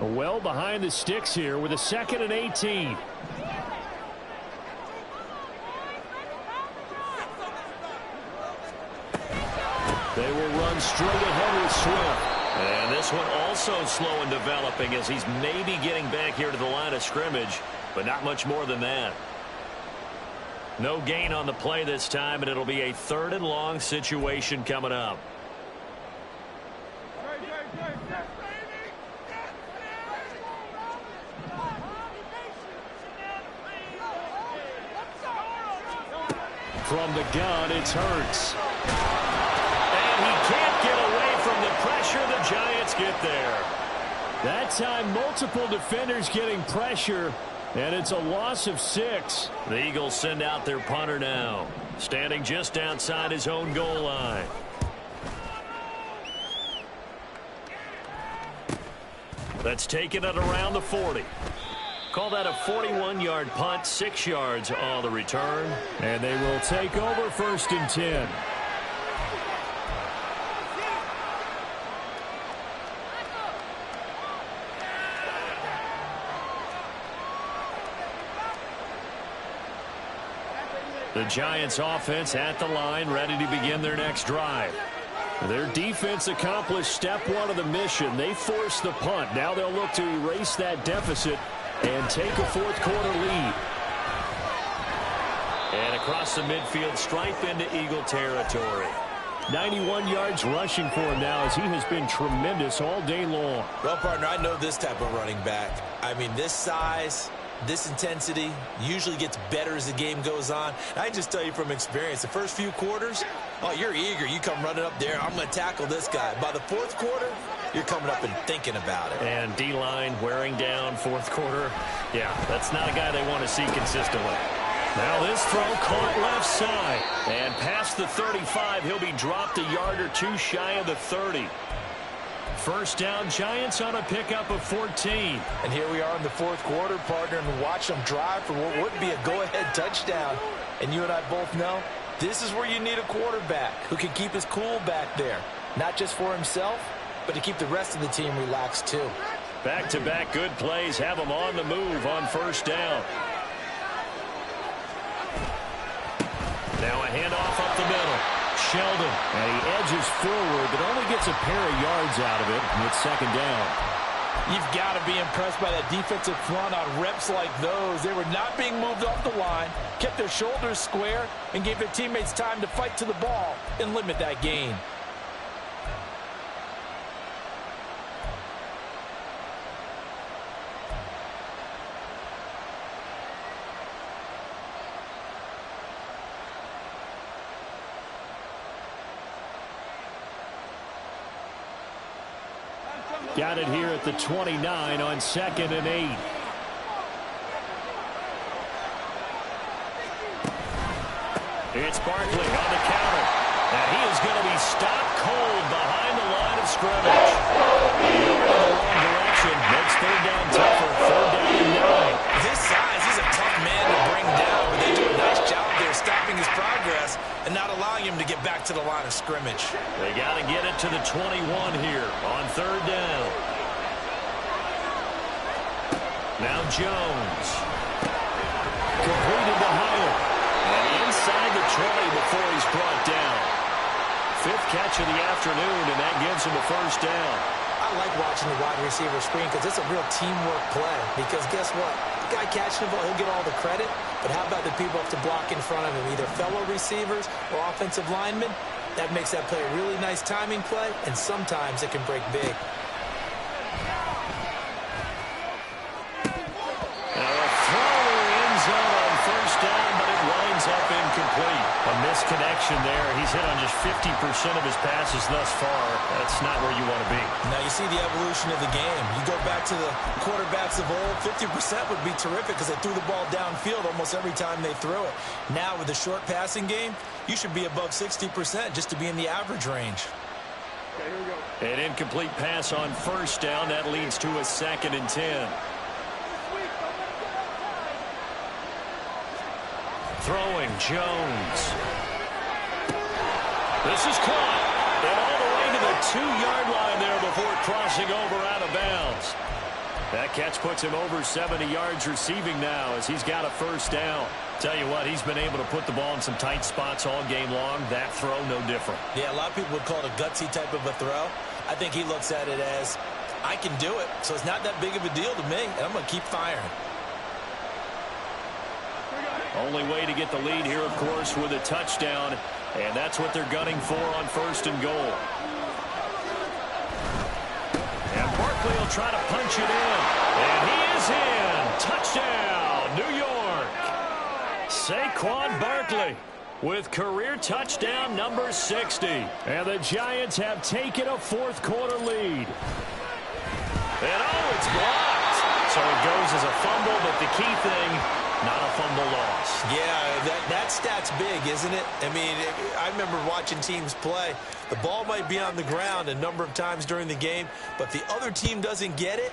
Well behind the sticks here with a 2nd and 18. They will run straight ahead with Swift. And this one also slow in developing as he's maybe getting back here to the line of scrimmage, but not much more than that. No gain on the play this time, and it'll be a 3rd and long situation coming up. From the gun, it's Hurts. And he can't get away from the pressure. The Giants get there. That time, multiple defenders getting pressure, and it's a loss of 6. The Eagles send out their punter now, standing just outside his own goal line. That's taken at around the 40. Call that a 41-yard punt, 6 yards on the return. And they will take over 1st and 10. The Giants offense at the line, ready to begin their next drive. Their defense accomplished step 1 of the mission. They forced the punt. Now they'll look to erase that deficit and take a 4th quarter lead. And across the midfield, stripe into Eagle territory. 91 yards rushing for him now as he has been tremendous all day long. Well, partner, I know this type of running back. I mean, this size, This intensity usually gets better as the game goes on. I just tell you from experience, the first few quarters, oh, you're eager. You come running up there, I'm going to tackle this guy. By the fourth quarter, you're coming up and thinking about it. And D-line wearing down fourth quarter. Yeah, that's not a guy they want to see consistently. Now this throw caught left side. And past the 35, he'll be dropped a yard or two shy of the 30. First down, Giants on a pickup of 14. And here we are in the fourth quarter, partner, and watch them drive for what would be a go-ahead touchdown. And you and I both know this is where you need a quarterback who can keep his cool back there. Not just for himself, but to keep the rest of the team relaxed too. Back-to-back good plays have them on the move on first down. Now a handoff up the middle. Sheldon, and he edges forward, but only gets a pair of yards out of it with second down. You've got to be impressed by that defensive front on reps like those. They were not being moved off the line, kept their shoulders square, and gave their teammates time to fight to the ball and limit that gain. Got it here at the 29 on 2nd and 8. It's Barkley on the counter. And he is going to be stopped cold behind the line of scrimmage. Yard in the wrong direction. Makes third down tougher. Third down and 9. This size, he's a tough man to bring down, but they do a nice job there stopping his progress and not allowing him to get back to the line of scrimmage. They got to get it to the 21 here on third down. Now Jones. Completed the higher. And inside the 20 before he's brought down. 5th catch of the afternoon, and that gives him a first down. I like watching the wide receiver screen because it's a real teamwork play. Because guess what? The guy catching the ball, he'll get all the credit. But how about the people have to block in front of him, either fellow receivers or offensive linemen? That makes that play a really nice timing play, and sometimes it can break big. Now a throw in the end zone on first down, but it winds up incomplete. A misconnection there. He's hit on just 50% of his passes thus far. That's not where you want to be. Now you see the evolution of the game. You go back to the quarterbacks of old, 50% would be terrific because they threw the ball downfield almost every time they threw it. Now with the short passing game, you should be above 60% just to be in the average range. Okay, here we go. An incomplete pass on first down. That leads to a 2nd and 10. Throwing Jones. This is caught. And all the way to the 2-yard line there before crossing over out of bounds. That catch puts him over 70 yards receiving now as he's got a first down. Tell you what, he's been able to put the ball in some tight spots all game long. That throw, no different. Yeah, a lot of people would call it a gutsy type of a throw. I think he looks at it as, I can do it, so it's not that big of a deal to me, and I'm going to keep firing. Only way to get the lead here, of course, with a touchdown, and that's what they're gunning for on first and goal. And Barkley will try to punch it in, and he is in. Touchdown, New York. Saquon Barkley with career touchdown number 60. And the Giants have taken a fourth quarter lead. And oh, it's blocked. So it goes as a fumble, but the key thing, not a fumble loss. Yeah, that stat's big, isn't it? I mean, I remember watching teams play. The ball might be on the ground a number of times during the game, but the other team doesn't get it.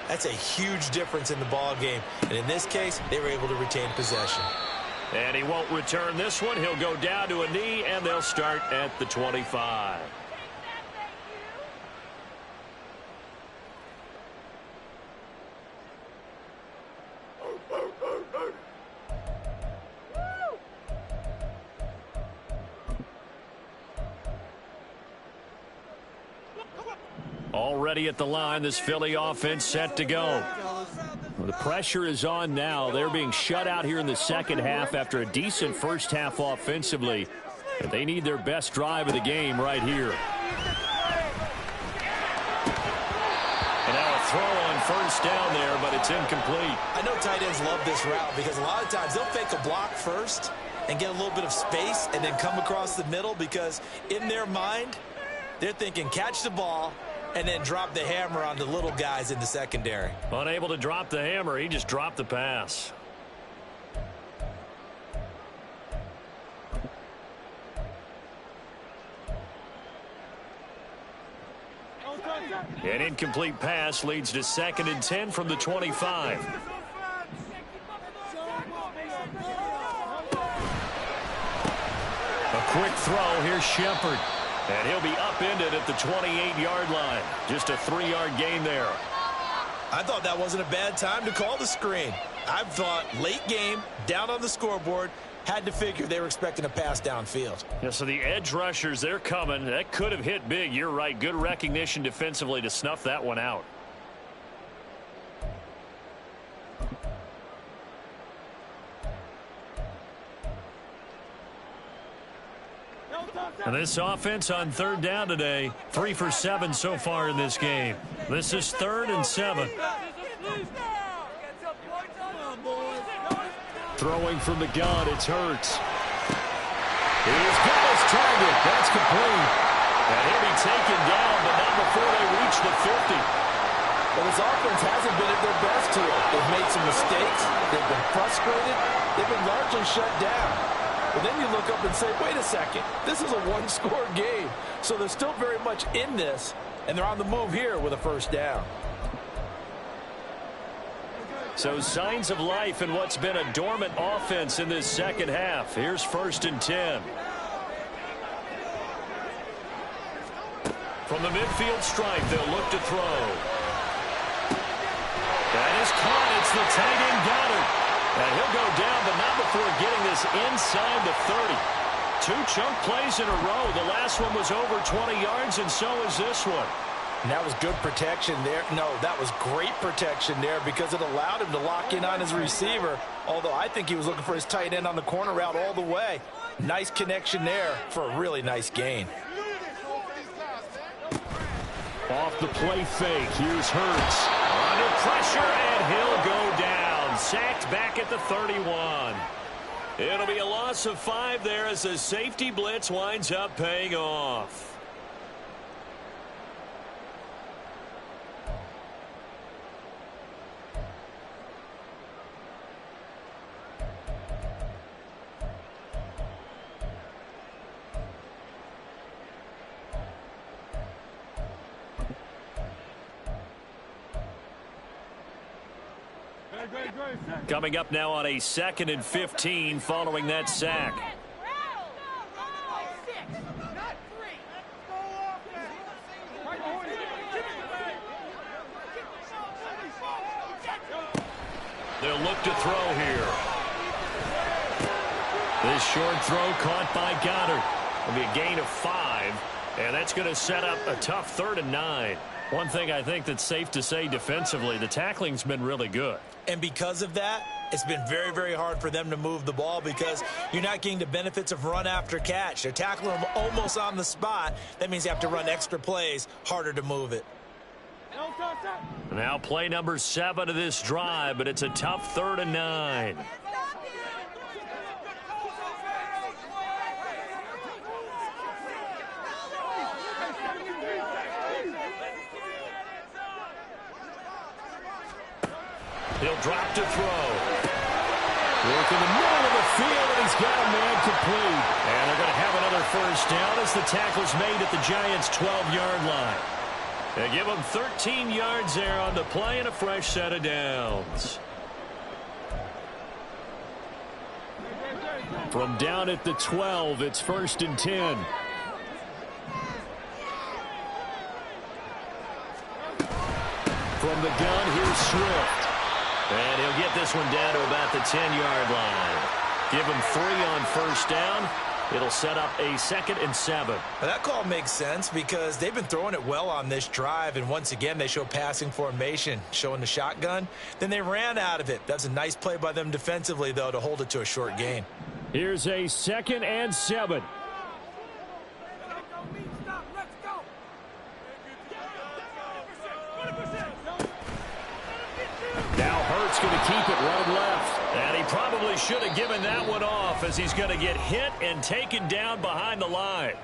That's a huge difference in the ball game. And in this case, they were able to retain possession. And he won't return this one. He'll go down to a knee, and they'll start at the 25. Already at the line, this Philly offense set to go. Well, the pressure is on now. They're being shut out here in the second half after a decent first half offensively. And they need their best drive of the game right here. And now a throw on first down there, but it's incomplete. I know tight ends love this route because a lot of times they'll fake a block first and get a little bit of space and then come across the middle because in their mind, they're thinking catch the ball and then drop the hammer on the little guys in the secondary. Unable to drop the hammer, he just dropped the pass. An incomplete pass leads to 2nd and 10 from the 25. A quick throw. Here's Shepard. And he'll be upended at the 28-yard line. Just a 3-yard gain there. I thought that wasn't a bad time to call the screen. I thought late game, down on the scoreboard, had to figure they were expecting a pass downfield. Yeah, so the edge rushers, they're coming. That could have hit big. You're right. Good recognition defensively to snuff that one out. And this offense on 3rd down today, 3 for 7 so far in this game. This is 3rd and 7. Throwing from the gun, it's Hurts. He's got his target. That's complete. And he'll be taken down, but not before they reach the 50. Well, this offense hasn't been at their best today. They've made some mistakes. They've been frustrated. They've been largely shut down. But then you look up and say, wait a second, this is a one-score game. So they're still very much in this, and they're on the move here with a first down. So signs of life in what's been a dormant offense in this second half. Here's 1st and 10. From the midfield stripe, they'll look to throw. That is caught. It's the tight end Goddard. And he'll go down, but not before getting this inside the 30. 2 chunk plays in a row. The last one was over 20 yards, and so is this one. And that was good protection there. No, that was great protection there because it allowed him to lock in on his receiver, although I think he was looking for his tight end on the corner route all the way. Nice connection there for a really nice gain. Off the play fake, here's Hurts. Under pressure, and he'll go down. Sacked back at the 31. It'll be a loss of 5 there as the safety blitz winds up paying off. Coming up now on a 2nd and 15 following that sack. They'll look to throw here. This short throw caught by Goddard. It'll be a gain of 5, and that's going to set up a tough 3rd and 9. One thing I think that's safe to say defensively, the tackling's been really good. And because of that, it's been very, very hard for them to move the ball because you're not getting the benefits of run after catch. They're tackling them almost on the spot. That means you have to run extra plays, harder to move it. Now play number 7 of this drive, but it's a tough 3rd and 9. He'll drop to throw. Work in the middle of the field, and he's got a man complete. And they're going to have another first down as the tackle's made at the Giants' 12-yard line. They give them 13 yards there on the play and a fresh set of downs. From down at the 12, it's 1st and 10. From the gun, here's Swift. And he'll get this one down to about the 10-yard line. Give him 3 on first down. It'll set up a 2nd and 7. Well, that call makes sense because they've been throwing it well on this drive, and once again they show passing formation, showing the shotgun. Then they ran out of it. That's a nice play by them defensively, though, to hold it to a short gain. Here's a 2nd and 7. going to keep it running left. And he probably should have given that one off, as he's going to get hit and taken down behind the line.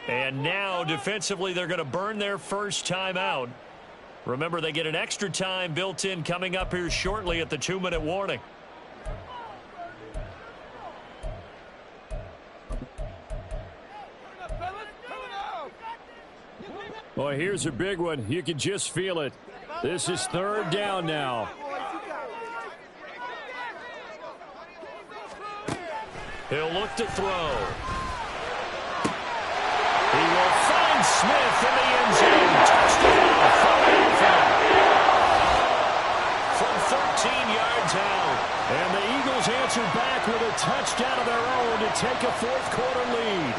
And now, defensively, they're going to burn their first timeout. Remember, they get an extra time built in coming up here shortly at the 2-minute warning. Boy, here's a big one. You can just feel it. This is 3rd down now. He'll look to throw. He will find Smith in the end zone. Touchdown. From 13 yards out. And the Eagles answer back with a touchdown of their own to take a 4th-quarter lead.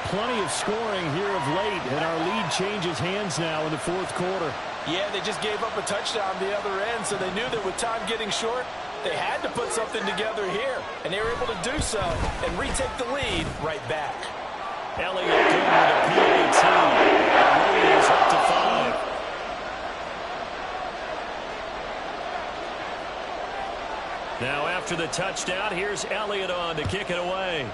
Plenty of scoring here of late, and our lead changes hands now in the 4th quarter. Yeah, they just gave up a touchdown the other end, so they knew that with time getting short, they had to put something together here, and they were able to do so and retake the lead right back. Elliott good with a PHI. Williams up to 5. Now after the touchdown, here's Elliott on to kick it away.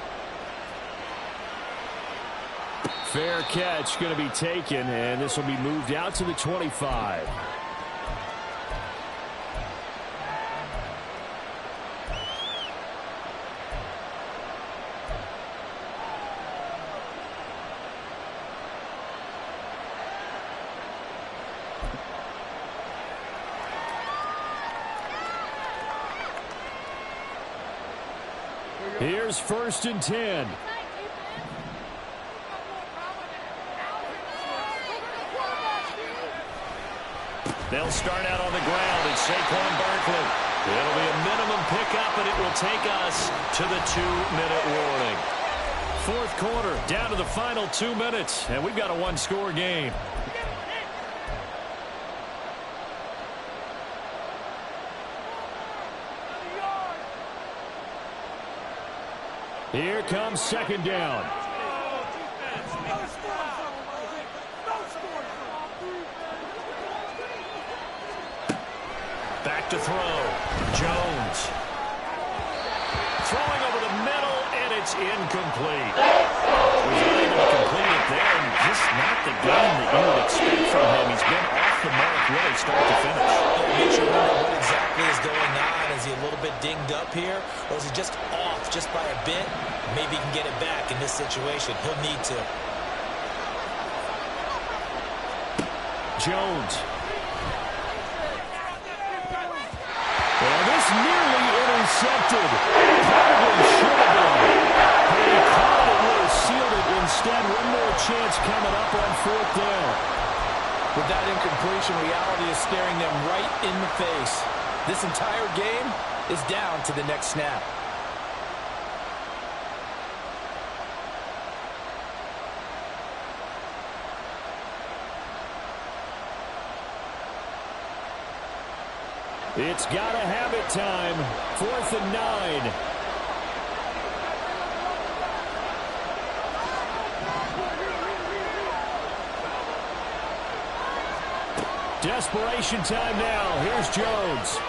Fair catch going to be taken, and this will be moved out to the 25. Here's 1st and 10. They'll start out on the ground, and Saquon Barkley. It'll be a minimum pickup, and it will take us to the 2-minute warning. 4th quarter, down to the final 2 minutes, and we've got a 1-score game. Here comes 2nd down. Back to throw. Jones. Throwing over the middle, and it's incomplete. He's not able to complete it there, and just not the game that you would expect from him. He's been off the mark really start to finish. Make sure what exactly is going on. Is he a little bit dinged up here, or is he just off just by a bit? Maybe he can get it back in this situation. He'll need to. Jones. Well, this nearly intercepted. Probably should have been. But he caught it, would have sealed it. Instead, one more chance coming up on 4th down. With that incompletion, reality is staring them right in the face. This entire game is down to the next snap. It's got to have it time. 4th and 9. Desperation time now. Here's Jones.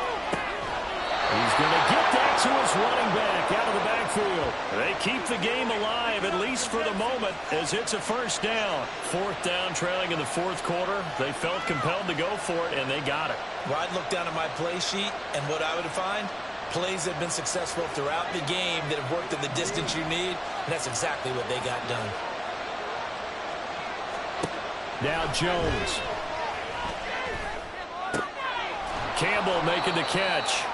He's going to get that to his running back out of the backfield. They keep the game alive, at least for the moment, as it's a 1st down. 4th down, trailing in the 4th quarter. They felt compelled to go for it, and they got it. Well, I'd look down at my play sheet, and what I would find, plays that have been successful throughout the game that have worked in the distance you need, and that's exactly what they got done. Now Jones. Campbell making the catch.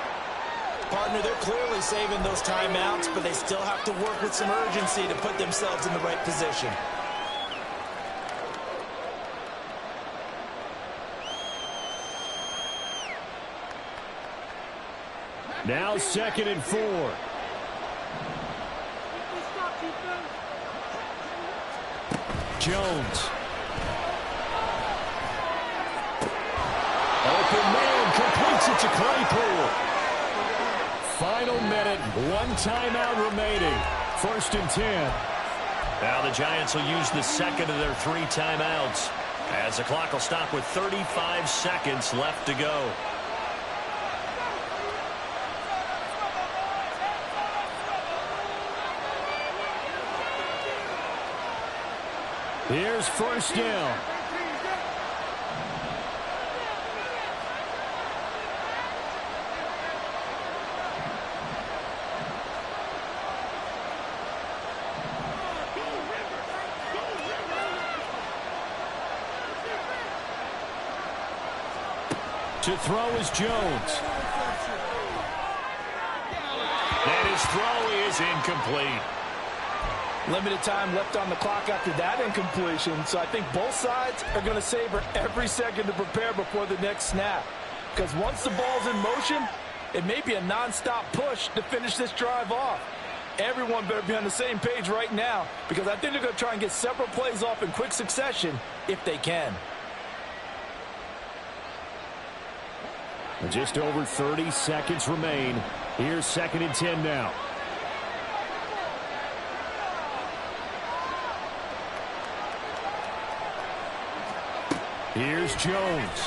Partner, they're clearly saving those timeouts, but they still have to work with some urgency to put themselves in the right position. Now 2nd and 4. Jones. Open man, completes it to Claypool. Final minute, 1 timeout remaining. 1st and 10. Now the Giants will use the 2nd of their 3 timeouts, as the clock will stop with 35 seconds left to go. Here's first down. To throw is Jones. And his throw is incomplete. Limited time left on the clock after that incompletion, so I think both sides are going to savor every second to prepare before the next snap. Because once the ball's in motion, it may be a non-stop push to finish this drive off. Everyone better be on the same page right now, because I think they're going to try and get several plays off in quick succession if they can. Just over 30 seconds remain. Here's 2nd and 10 now. Here's Jones.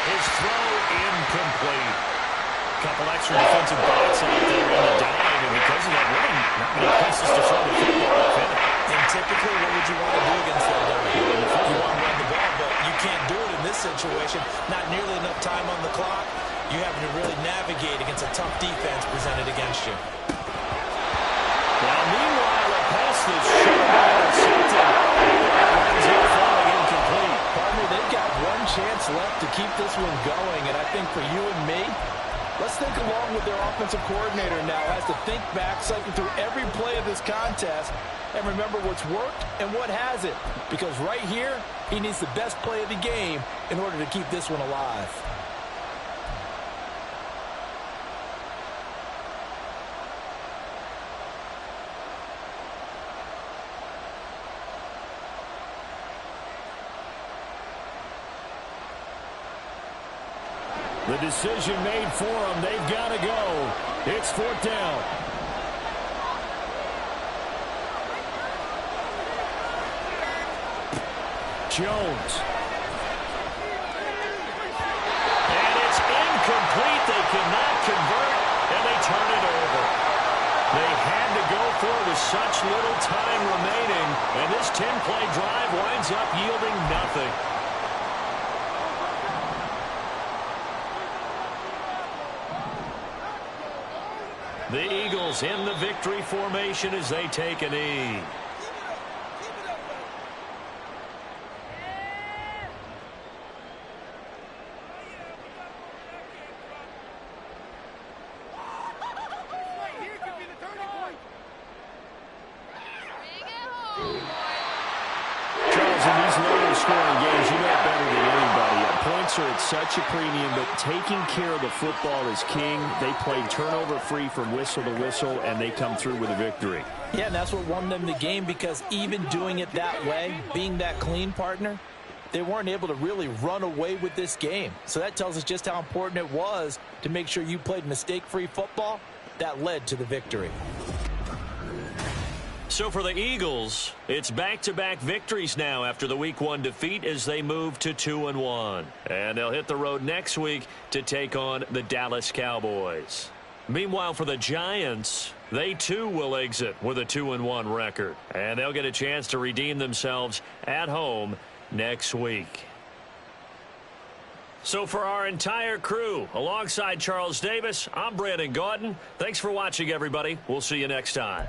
His throw incomplete. Couple extra defensive backs out there in the dime, and because of that, really not many places to throw the football. And typically, what would you want to do against that dime? You want to run the ball, but you can't do it in this situation. Not nearly enough time on the clock. You have to really navigate against a tough defense presented against you. Well, meanwhile, a pass that should have been intercepted. Ends up falling incomplete. Pardon me, they've got one chance left to keep this one going, and I think for you and me, let's think along with their offensive coordinator now as to think back, cycle through every play of this contest, and remember what's worked and what hasn't. Because right here, he needs the best play of the game in order to keep this one alive. The decision made for them. They've got to go. It's 4th down. Jones. And it's incomplete. They cannot convert, and they turn it over. They had to go for it with such little time remaining, and this 10-play drive winds up yielding nothing. The Eagles in the victory formation as they take a knee. Are at such a premium, but taking care of the football is king. They played turnover-free from whistle to whistle, and they come through with a victory. Yeah, and that's what won them the game, because even doing it that way, being that clean, partner, they weren't able to really run away with this game. So that tells us just how important it was to make sure you played mistake-free football. That led to the victory. So for the Eagles, it's back-to-back victories now after the Week 1 defeat as they move to 2-1. And they'll hit the road next week to take on the Dallas Cowboys. Meanwhile, for the Giants, they too will exit with a 2-1 record. And they'll get a chance to redeem themselves at home next week. So for our entire crew, alongside Charles Davis, I'm Brandon Gaudin. Thanks for watching, everybody. We'll see you next time.